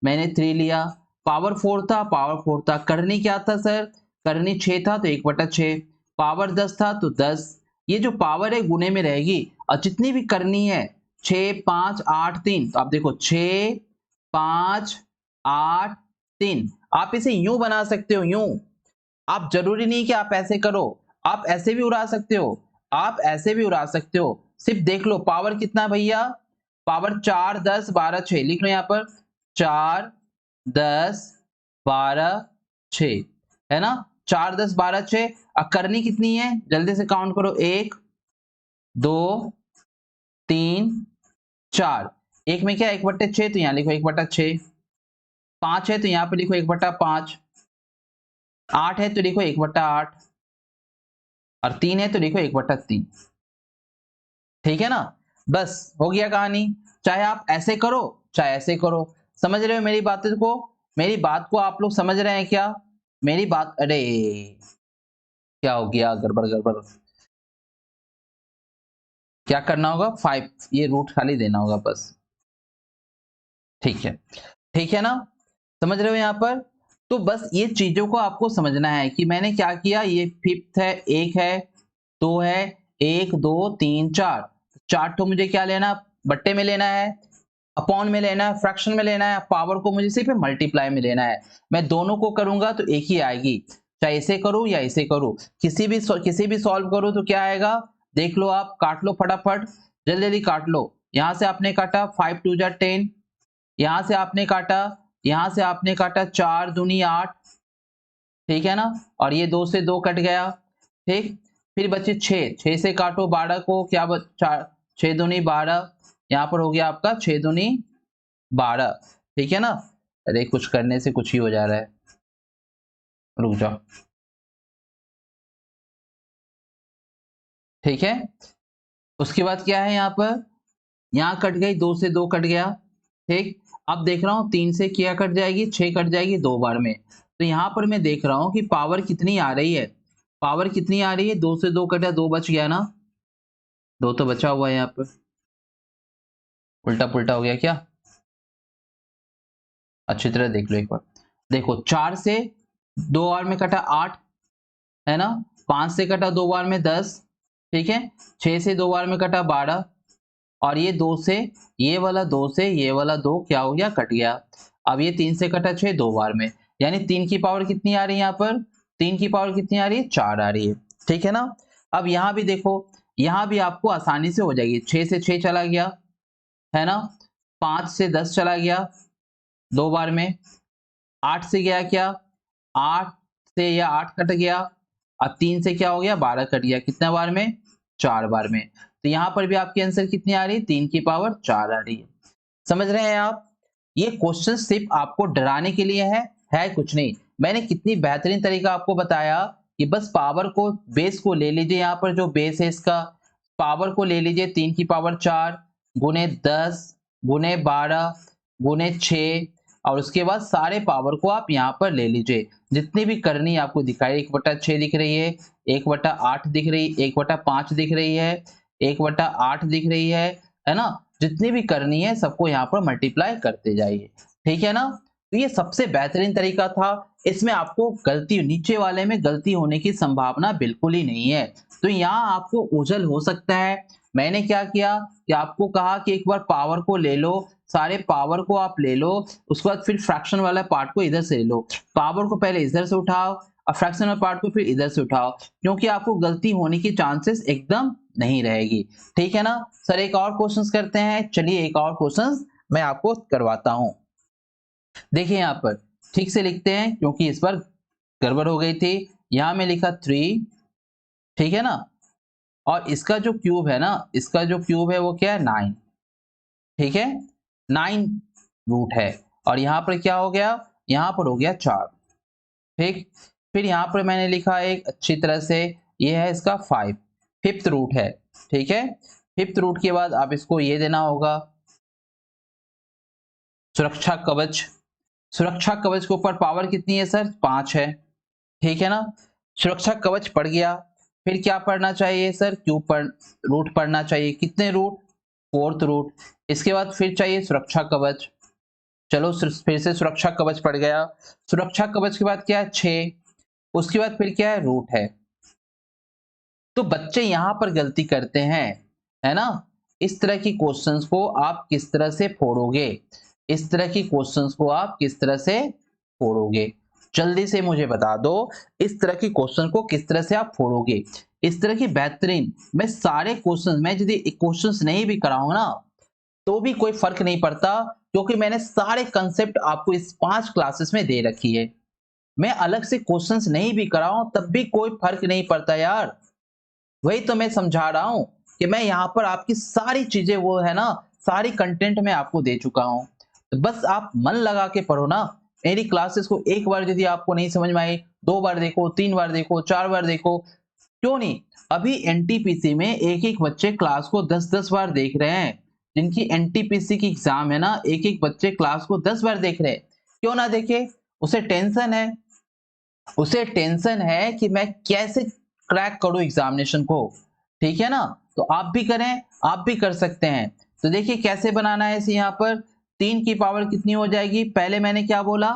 मैंने 3 लिया, पावर 4 था, पावर 4 था, करनी क्या था सर, करनी 6 था तो 1/6, पावर 10 था तो 10, ये जो पावर है गुने में रहेगी, और जितनी भी करनी है 6 5 8 3, तो आप देखो 6 5 8 3, आप इसे यूं बना सकते हो, यूं। आप जरूरी नहीं कि आप ऐसे करो, आप ऐसे भी उड़ा सकते हो, आप ऐसे भी उड़ा सकते हो। सिर्फ देख लो पावर कितना है भैया, पावर 4 10 12 6, लिख लो यहाँ पर 4 10 12 6, है ना। 4 10 12 6, अब करनी कितनी है जल्दी से काउंट करो, 1 2 3 4, एक में क्या 1/6, तो यहाँ लिखो 1/6, 5 है तो यहाँ पे लिखो 1/5, 8 है तो लिखो 1/8, और 3 है तो लिखो 1/3, ठीक है ना। बस हो गया कहानी, चाहे आप ऐसे करो चाहे ऐसे करो। समझ रहे हो मेरी बातों को, मेरी बात को आप लोग समझ रहे हैं क्या, मेरी बात, अरे क्या हो गया, गड़बड़ गड़बड़, क्या करना होगा 5, ये रूट खाली देना होगा बस, ठीक है, ठीक है ना। समझ रहे हो यहाँ पर, तो बस ये चीजों को आपको समझना है कि मैंने क्या किया, ये फिफ्थ है, एक है, दो है, 1 2 3 4, 4 तो मुझे क्या लेना, बट्टे में लेना है, अपॉन में लेना है, फ्रैक्शन में लेना है, पावर को मुझे सिर्फ मल्टीप्लाई में लेना है। मैं दोनों को करूंगा तो एक ही आएगी, चाहे इसे करूं या इसे करूं, किसी भी सॉल्व करूं तो क्या आएगा, देख लो आप, काट लो फटाफट, जल्दी जल्दी काट लो। यहां से आपने काटा 5 2 जा 10, यहां से आपने काटा, यहां से आपने काटा 4 दूनी 8, ठीक है ना, और ये 2 से 2 कट गया, ठीक। फिर बचे 6, 6 से काटो 12 को, क्या 6 दूनी 12, यहाँ पर हो गया आपका 6 दूनी 12, ठीक है ना। अरे कुछ करने से कुछ ही हो जा रहा है, रुक जाओ, ठीक है। उसके बाद क्या है यहाँ पर, यहाँ कट गई, 2 से 2 कट गया, ठीक। अब देख रहा हूँ 3 से क्या कट जाएगी, 6 कट जाएगी 2 बार में, तो यहाँ पर मैं देख रहा हूँ कि पावर कितनी आ रही है, पावर कितनी आ रही है, 2 से 2 कटा, 2 बच गया ना, 2 तो बचा हुआ है यहाँ पर, उल्टा पुल्टा हो गया क्या, अच्छी तरह देख लो एक बार। देखो 4 से 2 बार में कटा 8, है ना, 5 से कटा 2 बार में 10, ठीक है, 6 से 2 बार में कटा 12, और ये 2 से, ये वाला 2 से ये वाला 2 क्या हो गया, कट गया। अब ये 3 से कटा 6 2 बार में, यानी 3 की पावर कितनी आ रही है यहाँ पर, 3 की पावर कितनी आ रही है 4 आ रही है, ठीक है ना। अब यहाँ भी देखो, यहाँ भी आपको आसानी से हो जाएगी, 6 से 6 चला गया, है ना, 5 से 10 चला गया 2 बार में, 8 से गया क्या, 8 से या 8 कट गया, अब 3 से क्या हो गया 12 कट गया, कितने बार में 4 बार में, तो यहां पर भी आपकी आंसर कितनी आ रही है, 3 की पावर 4 आ रही है। समझ रहे हैं आप, ये क्वेश्चन सिर्फ आपको डराने के लिए है कुछ नहीं। मैंने कितनी बेहतरीन तरीका आपको बताया कि बस पावर को, बेस को ले लीजिए, यहाँ पर जो बेस है इसका पावर को ले लीजिए, 3 की पावर 4 गुने 10 गुने 12 गुने 6, और उसके बाद सारे पावर को आप यहाँ पर ले लीजिए, जितनी भी करनी आपको दिखाई, 1/6 दिख रही है, 1/8 दिख रही, 1/5 दिख रही है, 1/8 दिख रही है ना, जितनी भी करनी है सबको यहाँ पर मल्टीप्लाई करते जाइए, ठीक है ना। तो ये सबसे बेहतरीन तरीका था इसमें आपको गलती, नीचे वाले में गलती होने की संभावना बिल्कुल ही नहीं है। तो यहाँ आपको ओझल हो सकता है। मैंने क्या किया कि आपको कहा कि एक बार पावर को ले लो, सारे पावर को आप ले लो, उसके बाद फिर फ्रैक्शन वाला पार्ट को इधर से ले लो। पावर को पहले इधर से उठाओ और फ्रैक्शन वाला पार्ट को फिर इधर से उठाओ, क्योंकि आपको गलती होने की चांसेस एकदम नहीं रहेगी। ठीक है ना सर? एक और क्वेश्चन करते हैं। चलिए एक और क्वेश्चन मैं आपको करवाता हूं। देखिए यहाँ पर ठीक से लिखते हैं, क्योंकि इस बार गड़बड़ हो गई थी। यहां में लिखा 3, ठीक है ना, और इसका जो क्यूब है ना, इसका जो क्यूब है वो क्या है 9, ठीक है, 9 रूट है। और यहां पर क्या हो गया, यहां पर हो गया 4, ठीक। फिर यहां पर मैंने लिखा एक अच्छी तरह से, ये है इसका 5, फिफ्थ रूट है, ठीक है। फिफ्थ रूट के बाद आप इसको ये देना होगा सुरक्षा कवच। सुरक्षा कवच के ऊपर पावर कितनी है सर? 5 है, ठीक है ना। सुरक्षा कवच पड़ गया, फिर क्या पढ़ना चाहिए सर? क्यूब पर रूट पढ़ना चाहिए। कितने रूट? 4th root. इसके बाद फिर चाहिए सुरक्षा कवच। चलो फिर से सुरक्षा कवच पड़ गया। सुरक्षा कवच के बाद क्या है? 6। उसके बाद फिर क्या है? रूट है। तो बच्चे यहां पर गलती करते हैं, है ना। इस तरह की क्वेश्चंस को आप किस तरह से फोड़ोगे? इस तरह की क्वेश्चंस को आप किस तरह से फोड़ोगे? जल्दी से मुझे बता दो, इस तरह की क्वेश्चन को किस तरह से आप फोड़ोगे? इस तरह की बेहतरीन, मैं सारे क्वेश्चन, मैं यदि क्वेश्चंस नहीं भी कराऊंगा ना तो भी कोई फर्क नहीं पड़ता, क्योंकि मैंने सारे कंसेप्ट आपको इस 5 क्लासेस में दे रखी है। मैं अलग से क्वेश्चंस नहीं भी कराऊं तब भी कोई फर्क नहीं पड़ता यार। वही तो मैं समझा रहा हूं कि मैं यहाँ पर आपकी सारी चीजें, वो है ना, सारी कंटेंट मैं आपको दे चुका हूं। तो बस आप मन लगा के पढ़ो ना। मेरी क्लासेस को एक बार यदि आपको नहीं समझ में आई, 2 बार देखो, 3 बार देखो, 4 बार देखो, क्यों नहीं। अभी एनटीपीसी में एक एक बच्चे क्लास को 10-10 बार देख रहे हैं। जिनकी एनटीपीसी की एग्जाम है ना, एक एक बच्चे क्लास को 10 बार देख रहे हैं। क्यों ना देखे? उसे टेंशन है, उसे टेंशन है कि मैं कैसे क्रैक करूं एग्जामिनेशन को, ठीक है ना। तो आप भी करें, आप भी कर सकते हैं। तो देखिए कैसे बनाना है इसे। यहाँ पर 3 की पावर कितनी हो जाएगी? पहले मैंने क्या बोला,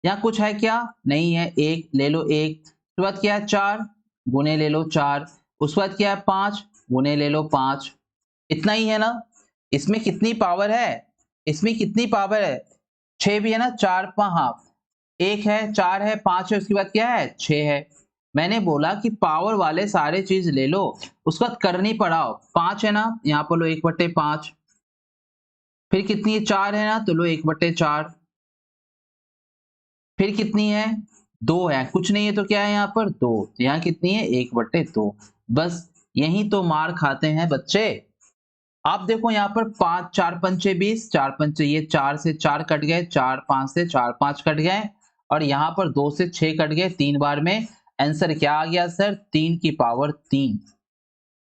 यहाँ कुछ है क्या? नहीं है, 1 ले लो 1। उसके बाद क्या है? 4 गुने ले लो 4। उसके बाद क्या है? 5 गुने ले लो 5। इतना ही है ना। इसमें कितनी पावर है? इसमें कितनी पावर है? 6 भी है ना, 4 हाँ, 1 है, 4 है, 5 है, उसके बाद क्या है? 6 है। मैंने बोला कि पावर वाले सारे चीज ले लो, उसके बाद करनी पड़ाओ। 5 है ना, यहाँ पर लो 1/5। फिर कितनी है? 4 है ना, तो लो 1/4। फिर कितनी है? 2 है, कुछ नहीं है तो क्या है यहाँ पर? 2। यहाँ कितनी है? 1/2। बस यही तो मार खाते हैं बच्चे। आप देखो यहाँ पर 5, 4 पंचे 20, 4 पंचे, ये 4 से 4 कट गए, 4 5 से 4 5 कट गए, और यहाँ पर 2 से 6 कट गए 3 बार में। आंसर क्या आ गया सर? 3 की पावर 3।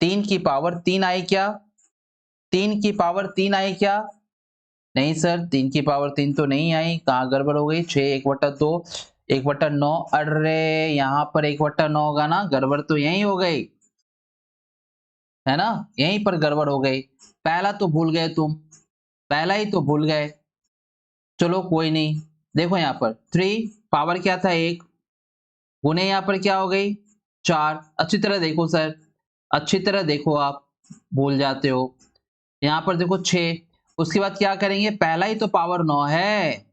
3 की पावर 3 आई क्या? 3 की पावर 3 आई क्या? नहीं सर, 3 की पावर 3 तो नहीं आई। कहाँ गड़बड़ हो गई? 6 1/2 1/9। अरे यहाँ पर 1/9 होगा ना, गड़बड़ तो यही हो गई, है ना, यहीं पर गड़बड़ हो गई। पहला तो भूल गए तुम, पहला ही तो भूल गए। चलो कोई नहीं। देखो यहाँ पर 3 पावर क्या था? 1 गुने यहाँ पर क्या हो गई? 4। अच्छी तरह देखो सर, अच्छी तरह देखो, आप भूल जाते हो। यहाँ पर देखो 6। उसके बाद क्या करेंगे? पहला ही तो पावर 9 है,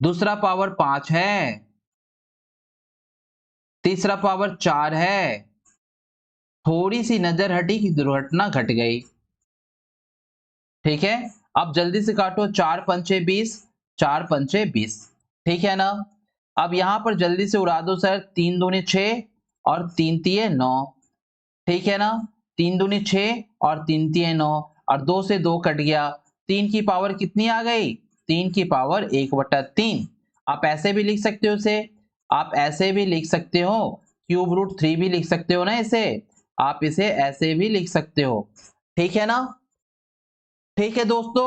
दूसरा पावर 5 है, तीसरा पावर 4 है। थोड़ी सी नजर हटी कि दुर्घटना घट गई। ठीक है, अब जल्दी से काटो। 4 पंचे 20, 4 पंचे 20, ठीक है ना। अब यहां पर जल्दी से उड़ा दो सर। 3 दूनी 6 और 3 तिये 9, ठीक है ना। 3 दूनी 6 और 3 तिये 9, और 2 से 2 कट गया। 3 की पावर कितनी आ गई? 3 की पावर 1/3। आप ऐसे भी लिख सकते हो इसे, आप ऐसे भी लिख सकते हो, क्यूब रूट 3 भी लिख सकते हो ना इसे, आप इसे ऐसे भी लिख सकते हो। ठीक है ना। ठीक है दोस्तों,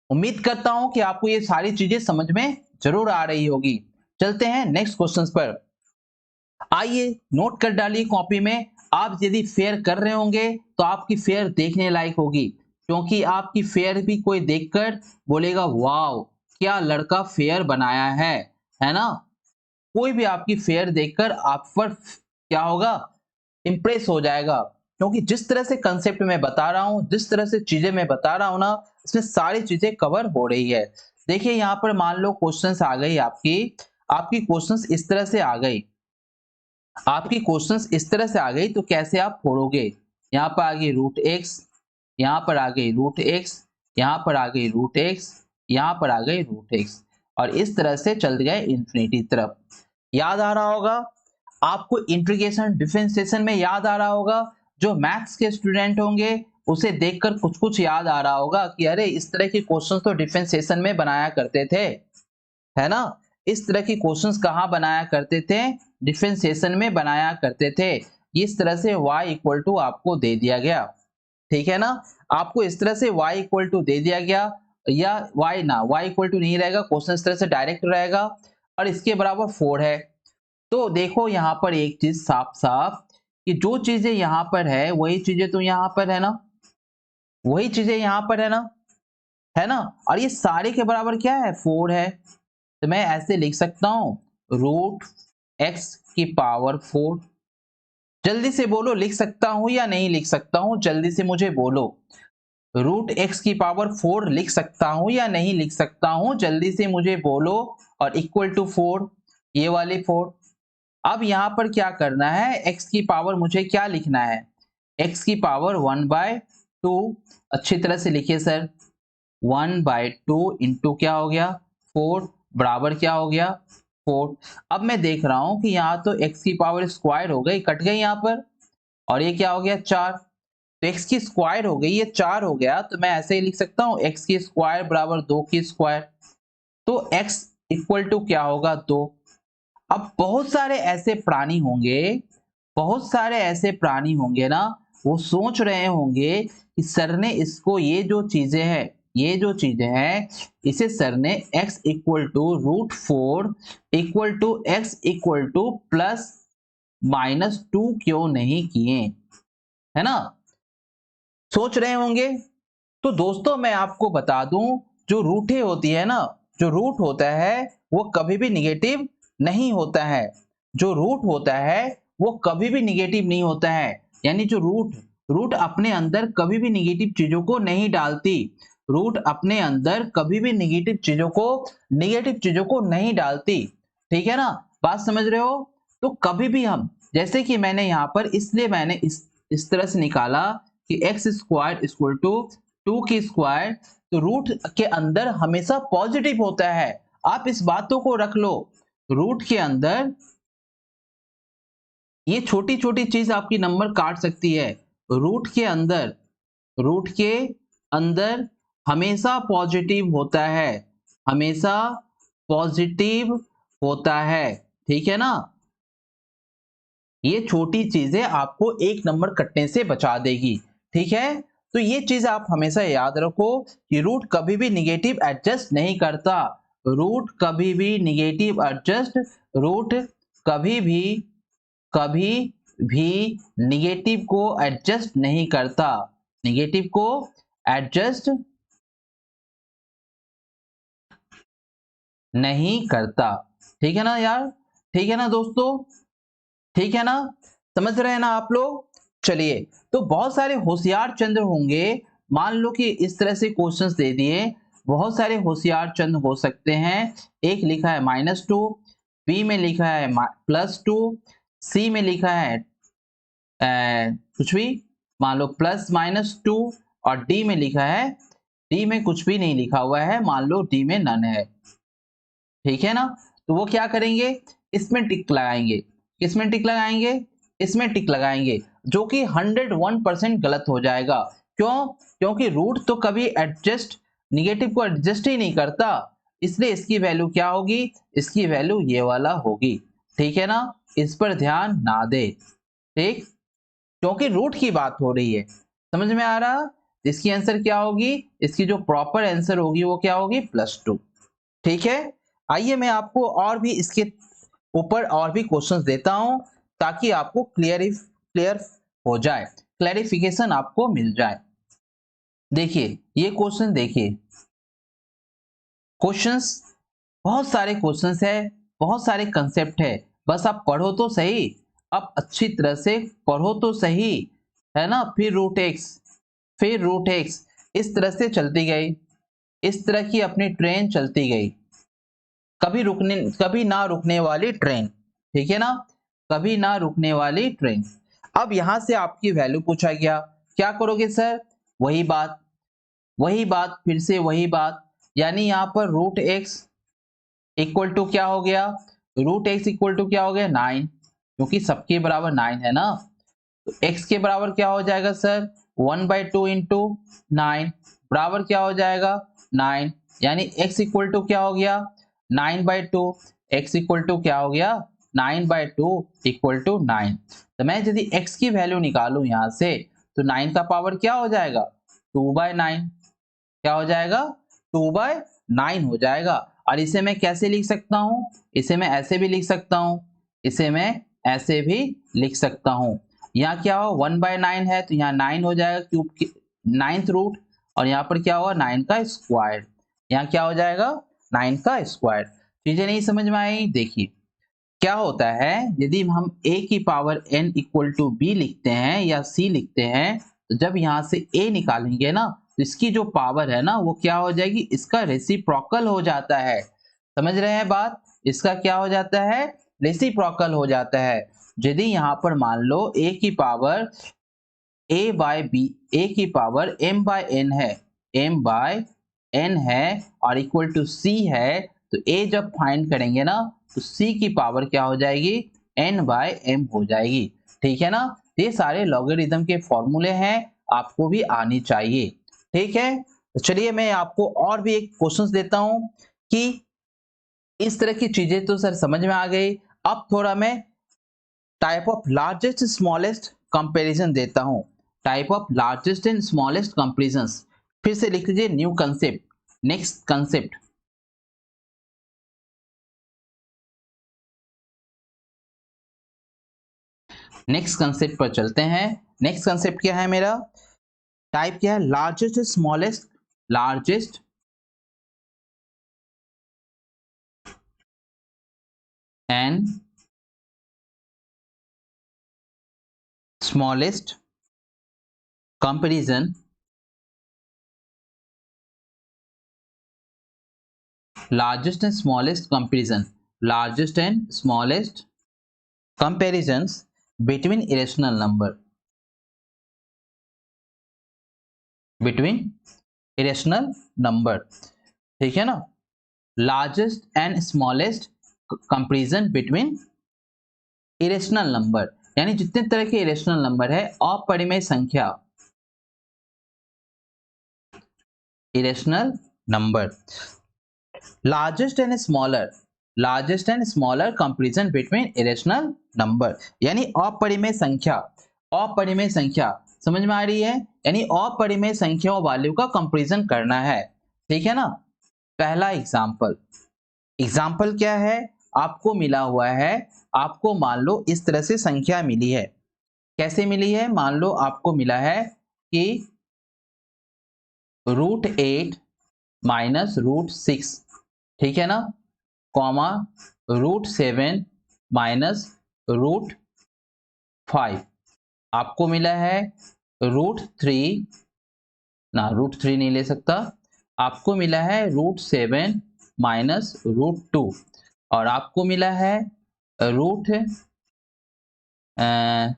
उम्मीद करता हूं कि आपको ये सारी चीजें समझ में जरूर आ रही होगी। चलते हैं नेक्स्ट क्वेश्चंस पर। आइए नोट कर डालिए कॉपी में। आप यदि फेयर कर रहे होंगे तो आपकी फेयर देखने लायक होगी, क्योंकि आपकी फेयर भी कोई देखकर बोलेगा वाओ, क्या लड़का फेयर बनाया है ना। कोई भी आपकी फेयर देखकर आप पर क्या होगा, इंप्रेस हो जाएगा, क्योंकि जिस तरह से कंसेप्ट मैं बता रहा हूं, जिस तरह से चीजें मैं बता रहा हूं ना, इसमें सारी चीजें कवर हो रही है। देखिए यहाँ पर मान लो क्वेश्चंस आ गई आपकी, आपकी क्वेश्चंस इस तरह से आ गई, आपकी क्वेश्चंस इस तरह से आ गई, तो कैसे आप फोड़ोगे। यहाँ पर आ गई रूट एक्स, यहाँ पर आ गई रूट एक्स, यहाँ पर आ गई रूट एक्स, यहाँ पर आ गई रूट एक्स, और इस तरह से चल गए इंफिनिटी तरफ। याद आ रहा होगा आपको, इंटीग्रेशन डिफरेंशिएशन में याद आ रहा होगा। जो मैथ्स के स्टूडेंट होंगे उसे देखकर कुछ कुछ याद आ रहा होगा कि अरे इस तरह के क्वेश्चंस तो डिफरेंशिएशन में बनाया करते थे, है ना। इस तरह की क्वेश्चंस कहाँ बनाया करते थे, डिफरेंशिएशन में बनाया करते थे। इस तरह से y इक्वल टू आपको दे दिया गया, ठीक है ना। आपको इस तरह से y इक्वल टू दे दिया गया, या y इक्वल टू नहीं रहेगा, क्वेश्चन इस तरह से डायरेक्ट रहेगा, और इसके बराबर 4 है। तो देखो यहाँ पर एक चीज साफ साफ कि जो चीजें यहाँ पर है वही चीजें तो यहाँ पर है ना, वही चीजें यहाँ पर है ना, है ना। और ये सारे के बराबर क्या है, 4 है। तो मैं ऐसे लिख सकता हूं रूट एक्स की पावर 4। जल्दी से बोलो, लिख सकता हूं या नहीं लिख सकता हूं, जल्दी से मुझे बोलो। रूट एक्स की पावर 4 लिख सकता हूं या नहीं लिख सकता हूं, जल्दी से मुझे बोलो। और इक्वल टू 4, ये वाले 4। अब यहां पर क्या करना है, x की पावर मुझे क्या लिखना है, x की पावर 1/2। अच्छी तरह से लिखिए सर, 1/2 इंटू क्या हो गया 4, बराबर क्या हो गया 4। अब मैं देख रहा हूं कि यहाँ तो x की पावर स्क्वायर हो गई, कट गई यहाँ पर, और ये क्या हो गया 4। तो x की स्क्वायर हो गई, ये 4 हो गया, तो मैं ऐसे ही लिख सकता हूँ x की स्क्वायर बराबर 2 की स्क्वायर। तो x इक्वल टू क्या होगा 2। अब बहुत सारे ऐसे प्राणी होंगे, बहुत सारे ऐसे प्राणी होंगे ना, वो सोच रहे होंगे कि सर ने इसको, ये जो चीजें हैं, ये जो चीजें हैं, इसे सर ने x equal to √4 equal to x equal to plus -2 क्यों नहीं किए, है ना, सोच रहे होंगे। तो दोस्तों मैं आपको बता दूं, जो रूठे होती है ना, जो रूट होता है वो कभी भी निगेटिव नहीं होता है। जो रूट होता है वो कभी भी निगेटिव नहीं होता है, यानी जो रूट रूट अपने अंदर कभी भी निगेटिव चीजों को नहीं डालती। रूट अपने अंदर कभी भी निगेटिव चीजों को नहीं डालती, ठीक है ना, बात समझ रहे हो। तो कभी भी हम, जैसे कि मैंने यहाँ पर, इसलिए मैंने इस तरह से निकाला कि एक्स स्क्वायर इक्वल टू 2 की स्क्वायर, तो रूट के अंदर हमेशा पॉजिटिव होता है। आप इस बातों को रख लो, रूट के अंदर ये छोटी छोटी चीज आपकी नंबर काट सकती है। रूट के अंदर, रूट के अंदर हमेशा पॉजिटिव होता है, हमेशा पॉजिटिव होता है, ठीक है ना। ये छोटी चीजें आपको एक नंबर कटने से बचा देगी, ठीक है। तो ये चीज आप हमेशा याद रखो कि रूट कभी भी निगेटिव एडजस्ट नहीं करता, रूट कभी भी निगेटिव एडजस्ट, रूट कभी भी, कभी भी निगेटिव को एडजस्ट नहीं करता, निगेटिव को एडजस्ट नहीं करता, ठीक है ना यार, ठीक है ना दोस्तों, ठीक है ना, समझ रहे हैं ना आप लोग। चलिए, तो बहुत सारे होशियार चंद्र होंगे, मान लो कि इस तरह से क्वेश्चंस दे दिए, बहुत सारे होशियार चंद्र हो सकते हैं। एक लिखा है -2, बी में लिखा है +2, सी में लिखा है कुछ भी, मान लो +-2, और डी में लिखा है, डी में कुछ भी नहीं लिखा हुआ है, मान लो डी में नन है, ठीक है ना। तो वो क्या करेंगे, इसमें टिक लगाएंगे, किसमें टिक लगाएंगे, इसमें टिक लगाएंगे, जो कि 101% गलत हो जाएगा। क्यों, क्योंकि रूट तो कभी एडजस्ट, निगेटिव को एडजस्ट ही नहीं करता, इसलिए इसकी वैल्यू क्या होगी, इसकी वैल्यू ये वाला होगी, ठीक है ना। इस पर ध्यान ना दे, ठीक, क्योंकि रूट की बात हो रही है, समझ में आ रहा। इसकी आंसर क्या होगी, इसकी जो प्रॉपर आंसर होगी वो क्या होगी +2, ठीक है। आइए मैं आपको और भी इसके ऊपर और भी क्वेश्चंस देता हूं, ताकि आपको क्लियर हो जाए, क्लैरिफिकेशन आपको मिल जाए। देखिए ये क्वेश्चन देखिए, क्वेश्चंस बहुत सारे क्वेश्चंस है, बहुत सारे कंसेप्ट है, बस आप पढ़ो तो सही, आप अच्छी तरह से पढ़ो तो सही, है ना। फिर रूट एक्स, फिर रूट एक्स, इस तरह से चलती गई, इस तरह की अपनी ट्रेन चलती गई, कभी ना रुकने वाली ट्रेन, ठीक है ना, कभी ना रुकने वाली ट्रेन। अब यहां से आपकी वैल्यू पूछा गया, क्या करोगे सर, वही बात, वही बात, फिर से वही बात, यानी यहां पर रूट एक्स इक्वल टू क्या हो गया, रूट एक्स इक्वल टू क्या हो गया 9, क्योंकि सबके बराबर 9 है ना, तो x के बराबर क्या हो जाएगा सर, 1/2 इंटू 9 बराबर क्या हो जाएगा 9, यानी x इक्वल टू क्या हो गया 9/2, x इक्वल टू क्या हो गया 9/2 इक्वल टू 9। तो मैं यदि x की वैल्यू निकालूं यहां से, तो 9 का पावर क्या हो जाएगा 2/9, क्या हो जाएगा 2/9 हो जाएगा। और इसे मैं कैसे लिख सकता हूं, इसे मैं ऐसे भी लिख सकता हूं, इसे मैं ऐसे भी लिख सकता हूं। यहाँ क्या हो 1/9 है तो यहाँ 9 हो जाएगा क्यूब की 9th रूट, और यहाँ पर क्या होगा 9 का स्क्वायर, यहाँ क्या हो जाएगा 9 का स्क्वायर। चीजें नहीं समझ में आई, देखिए क्या होता है, यदि हम a की power n equal to b लिखते हैं या c लिखते हैं, तो जब यहां से a निकालेंगे ना, तो इसकी जो पावर है ना वो क्या हो जाएगी, इसका रेसिप्रोकल हो जाता है। समझ रहे हैं बात, इसका क्या हो जाता है, रेसिप्रोकल हो जाता है। यदि यहाँ पर मान लो a की power a by b, a की पावर m बाय n है, m बाय n है और इक्वल टू c है, तो a जब फाइंड करेंगे ना, तो c की पावर क्या हो जाएगी n बाय m हो जाएगी, ठीक है ना। ये सारे लॉगरिथम के फॉर्मूले हैं, आपको भी आनी चाहिए, ठीक है। तो चलिए मैं आपको और भी एक क्वेश्चंस देता हूं कि इस तरह की चीजें तो सर समझ में आ गई। अब थोड़ा मैं type of largest smallest comparison देता हूं, type of largest and smallest comparisons. फिर से लिख लीजिए new concept, next concept, next concept पर चलते हैं। नेक्स्ट कंसेप्ट क्या है मेरा, टाइप क्या है, largest smallest, largest and smallest comparison, largest and smallest comparison, largest and smallest comparisons between irrational number, between irrational number, ठीक है ना, largest and smallest comparison between irrational number, यानी जितने तरह के irrational number है, अपरिमेय संख्या, irrational number, largest and smaller, largest and smaller comparison between irrational number, यानी अपरिमेय संख्या, अपरिमेय संख्या समझ में आ रही है, यानी अपरिमेय संख्याओं वालों का कंपैरिजन करना है, ठीक है ना। पहला एग्जांपल, एग्जांपल क्या है, आपको मिला हुआ है, आपको मान लो इस तरह से संख्या मिली है, कैसे मिली है, मान लो आपको मिला है कि √8 माइनस √6, ठीक है ना, कॉमा √7 माइनस √5, आपको मिला है √3, ना √3 नहीं ले सकता, आपको मिला है √7 माइनस √2, और आपको मिला है रूट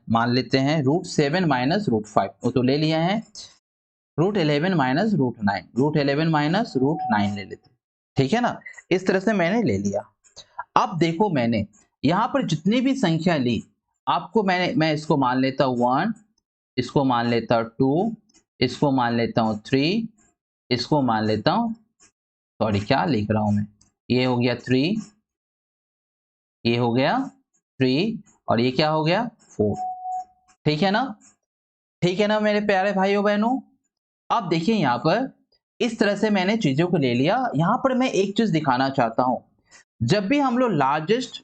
मान लेते हैं √7 माइनस √5, वो तो ले लिया है, √11 माइनस √9, √11 माइनस √9 ले लेते हैं, ठीक है ना, इस तरह से मैंने ले लिया। अब देखो मैंने यहां पर जितनी भी संख्या ली, आपको मैं इसको मान लेता हूं 1, इसको मान लेता हूं 2, इसको मान लेता हूं 3, इसको मान लेता हूं, सॉरी क्या लिख रहा हूं मैं, ये हो गया 3, ये हो गया 3, और ये क्या हो गया 4, ठीक है ना, ठीक है ना मेरे प्यारे भाइयों बहनों। अब देखिए यहां पर इस तरह से मैंने चीजों को ले लिया। यहां पर मैं एक चीज दिखाना चाहता हूं, जब भी हम लोग largest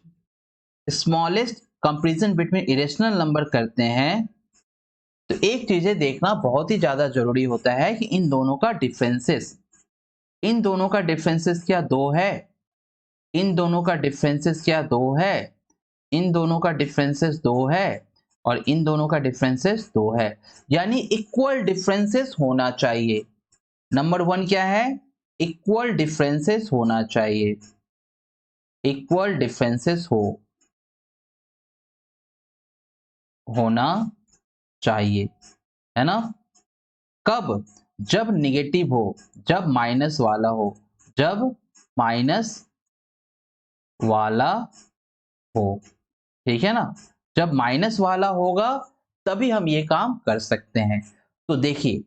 smallest comparison between irrational number करते हैं, तो एक चीजें देखना बहुत ही ज्यादा जरूरी होता है कि इन दोनों का डिफरेंसेस, इन दोनों का डिफरेंसेस क्या 2 है? इन दोनों का डिफरेंसेस क्या 2 है? इन दोनों का डिफरेंसेस 2 है और इन दोनों का डिफरेंसेस 2 है, यानी इक्वल डिफरेंसेस होना चाहिए। नंबर 1 क्या है? इक्वल डिफरेंसेस होना चाहिए। इक्वल डिफरेंसेस होना चाहिए, है ना? कब? जब निगेटिव हो, जब माइनस वाला हो, जब माइनस वाला हो, ठीक है ना? जब माइनस वाला होगा तभी हम ये काम कर सकते हैं। तो देखिए,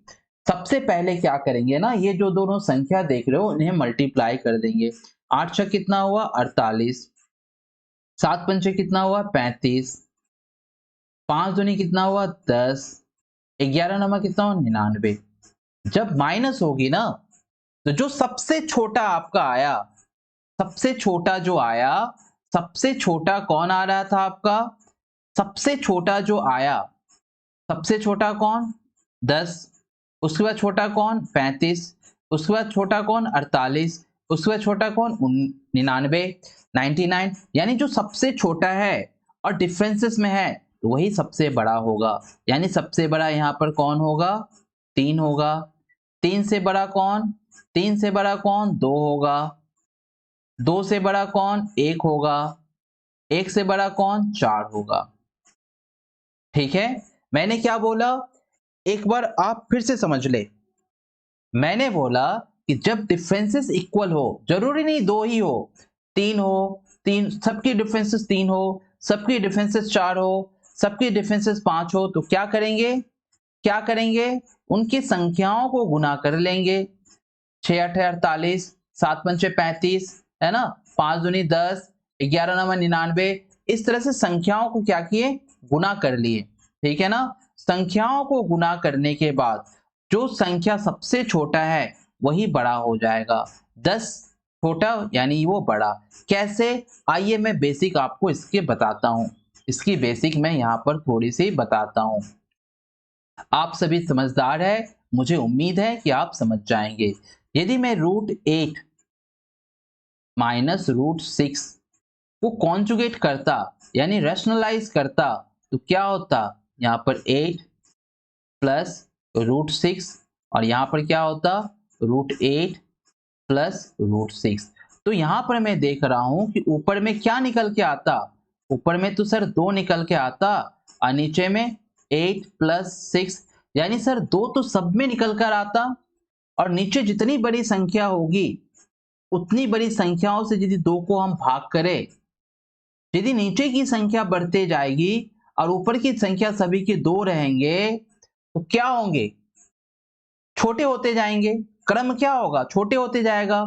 सबसे पहले क्या करेंगे ना, ये जो दोनों संख्या देख रहे हो इन्हें मल्टीप्लाई कर देंगे। 8 छक कितना हुआ? 48। 7 पंचे कितना हुआ? 35। 5 दूनी कितना हुआ? 10। 11 नमा कितना हुआ? 99। जब माइनस होगी ना, तो जो सबसे छोटा आपका आया, सबसे छोटा जो आया, सबसे छोटा कौन आ रहा था आपका? सबसे छोटा जो आया, सबसे छोटा कौन? 10। उसके बाद छोटा कौन? 35। उसके बाद छोटा कौन? 48। उसके बाद छोटा कौन? 99, 99। यानी जो सबसे छोटा है और डिफरेंसेस में है तो वही सबसे बड़ा होगा। यानी सबसे बड़ा यहां पर कौन होगा? 3 होगा। 3 से बड़ा कौन? 3 से बड़ा कौन? 2 होगा। 2 से बड़ा कौन? 1 होगा। 1 से बड़ा कौन? 4 होगा। ठीक है? मैंने क्या बोला? एक बार आप फिर से समझ ले। मैंने बोला कि जब डिफरेंसेस इक्वल हो, जरूरी नहीं 2 ही हो, 3 हो, 3 सबकी डिफरेंसेस 3 हो, सबकी डिफरेंसेस 4 हो, सबकी डिफरेंसेस 5 हो, तो क्या करेंगे? क्या करेंगे? उनकी संख्याओं को गुना कर लेंगे। 6 8 48, 7 पंचे 35, है ना? 5 दूनी 10, 11 नवा 99। इस तरह से संख्याओं को क्या किए? गुना कर लिए। ठीक है ना? संख्याओं को गुना करने के बाद जो संख्या सबसे छोटा है वही बड़ा हो जाएगा। 10 छोटा यानी वो बड़ा। कैसे? आइए मैं बेसिक आपको इसके बताता हूं। इसकी बेसिक मैं यहां पर थोड़ी सी बताता हूं। आप सभी समझदार है, मुझे उम्मीद है कि आप समझ जाएंगे। यदि मैं √8 माइनस √6 को कॉन्जुगेट करता, यानी रैशनलाइज करता, तो क्या होता? यहां पर 8 प्लस √6 और यहां पर क्या होता? √8 प्लस √6। तो यहां पर मैं देख रहा हूं कि ऊपर में क्या निकल के आता? ऊपर में तो सर 2 निकल के आता और नीचे में 8 प्लस 6, यानी सर 2 तो सब में निकल कर आता। और नीचे जितनी बड़ी संख्या होगी उतनी बड़ी संख्याओं से यदि 2 को हम भाग करें, यदि नीचे की संख्या बढ़ते जाएगी और ऊपर की संख्या सभी के 2 रहेंगे, तो क्या होंगे? छोटे होते जाएंगे। क्रम क्या होगा? छोटे होते जाएगा।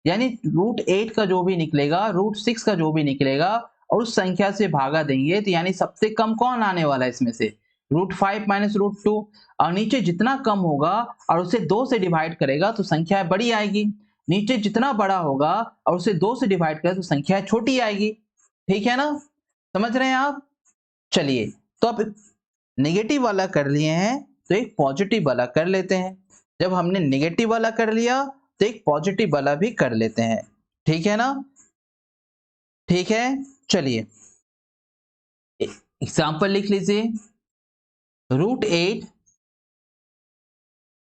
यानी √8 का जो भी निकलेगा, √6 का जो भी निकलेगा और उस संख्या से भागा देंगे, तो यानी सबसे कम कौन आने वाला है इसमें से? √5 माइनस √2। और नीचे जितना कम होगा और उसे 2 से डिवाइड करेगा तो संख्या बड़ी आएगी। नीचे जितना बड़ा होगा और उसे 2 से डिवाइड करेगा तो संख्या छोटी आएगी। ठीक है ना? समझ रहे हैं आप? चलिए, तो अब नेगेटिव वाला कर लिए हैं तो एक पॉजिटिव वाला कर लेते हैं। जब हमने नेगेटिव वाला कर लिया तो एक पॉजिटिव वाला भी कर लेते हैं। ठीक है ना? ठीक है, चलिए एग्जाम्पल लिख लीजिए। √8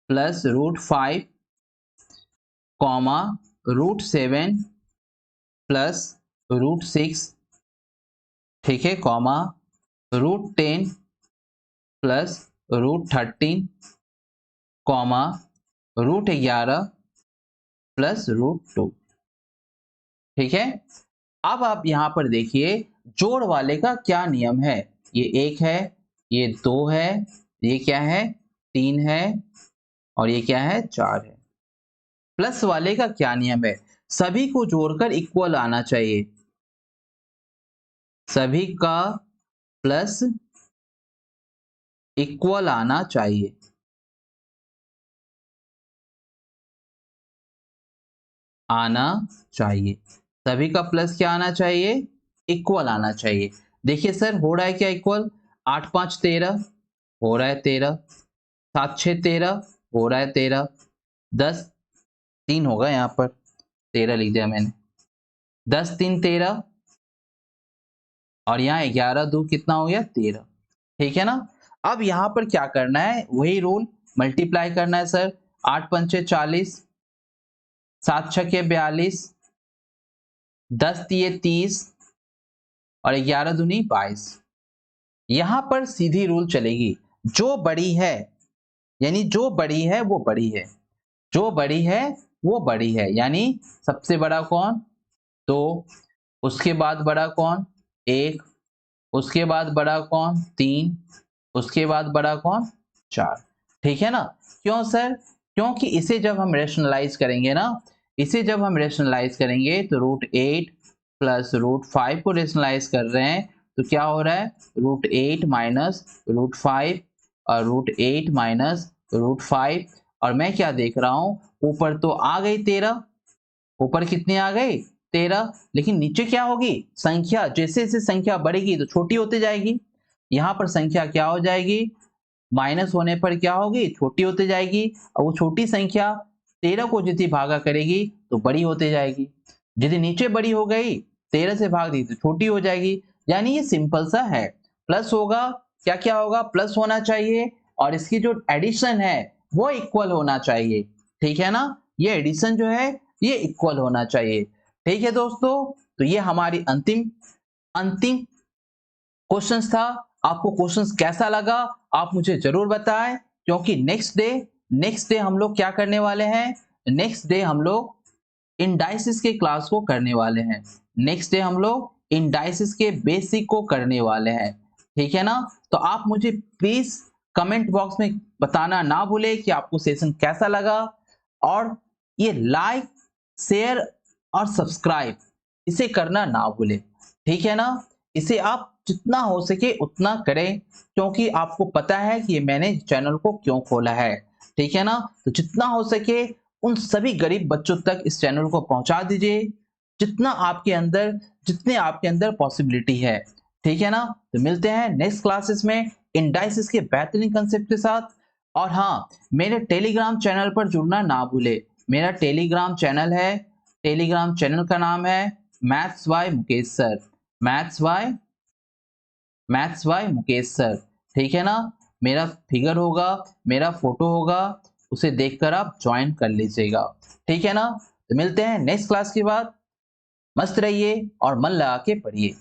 प्लस √5 कॉमा √7 प्लस √6, ठीक है, कॉमा √10 प्लस √13 कॉमा √11 प्लस √2। ठीक है? अब आप यहां पर देखिए जोड़ वाले का क्या नियम है। ये 1 है, ये 2 है, ये क्या है? 3 है और ये क्या है? 4 है। प्लस वाले का क्या नियम है? सभी को जोड़कर इक्वल आना चाहिए। सभी का प्लस इक्वल आना चाहिए। आना चाहिए। सभी का प्लस क्या आना चाहिए? इक्वल आना चाहिए। देखिए सर हो रहा है क्या इक्वल? 8 5 13 हो रहा है 13, 7 6 13 हो रहा है 13, 10 3 होगा यहाँ पर, 13 लिख दिया मैंने। 10 3 13 और यहाँ 11 2 कितना हो गया 13। ठीक है ना। अब यहाँ पर क्या करना है, वही रूल मल्टीप्लाई करना है सर। 8 पंचे 40, 7 छके 42, 10 तिये 30 और 11 दूनी 22। यहां पर सीधी रूल चलेगी, जो बड़ी है यानी जो बड़ी है वो बड़ी है, जो बड़ी है वो बड़ी है, यानी सबसे बड़ा कौन 2, उसके बाद बड़ा कौन 1, उसके बाद बड़ा कौन 3, उसके बाद बड़ा कौन 4। ठीक है ना। क्यों सर, क्योंकि इसे जब हम रेशनलाइज करेंगे ना, इसे जब हम रेशनलाइज करेंगे तो √8 प्लस √5 को रेशनलाइज कर रहे हैं तो क्या हो रहा है, √8 माइनस √5 और √8 माइनस √5। और मैं क्या देख रहा हूं, ऊपर तो आ गई 13, ऊपर कितनी आ गई 13, लेकिन नीचे क्या होगी संख्या, जैसे जैसे संख्या बढ़ेगी तो छोटी होती जाएगी। यहां पर संख्या क्या हो जाएगी, माइनस होने पर क्या होगी छोटी होती जाएगी, और वो छोटी संख्या 13 को जितनी भागा करेगी तो बड़ी होती जाएगी। यदि नीचे बड़ी हो गई 13 से भाग दी तो छोटी हो जाएगी। यानी ये सिंपल सा है। प्लस होगा, क्या क्या होगा, प्लस होना चाहिए और इसकी जो एडिशन है वो इक्वल होना चाहिए। ठीक है ना, ये एडिशन जो है ये इक्वल होना चाहिए। ठीक है दोस्तों, तो ये हमारी अंतिम अंतिम क्वेश्चंस था। आपको क्वेश्चंस कैसा लगा आप मुझे जरूर बताएं, क्योंकि नेक्स्ट डे हम लोग क्या करने वाले हैं, नेक्स्ट डे हम लोग इंडाइसिस के क्लास को करने वाले हैं। नेक्स्ट डे हम लोग इंडाइसिस के बेसिक को करने वाले हैं। ठीक है ना। तो आप मुझे प्लीज कमेंट बॉक्स में बताना ना भूले कि आपको सेशन कैसा लगा, और ये लाइक शेयर और सब्सक्राइब इसे करना ना भूले। ठीक है ना, इसे आप जितना हो सके उतना करें, क्योंकि आपको पता है कि मैंने चैनल को क्यों खोला है। ठीक है ना, तो जितना हो सके उन सभी गरीब बच्चों तक इस चैनल को पहुंचा दीजिए, जितने आपके अंदर पॉसिबिलिटी है। ठीक है ना, तो मिलते हैं नेक्स्ट क्लासेस में इंडाइसिस के बेहतरीन कंसेप्ट के साथ। और हाँ, मेरे टेलीग्राम चैनल पर जुड़ना ना भूले। मेरा टेलीग्राम चैनल है, टेलीग्राम चैनल का नाम है maths by Mukesh sir, maths by Mukesh sir. ठीक है ना, मेरा फिगर होगा, मेरा फोटो होगा, उसे देखकर आप ज्वाइन कर लीजिएगा। ठीक है ना, तो मिलते हैं नेक्स्ट क्लास के बाद। मस्त रहिए और मन लगा के पढ़िए।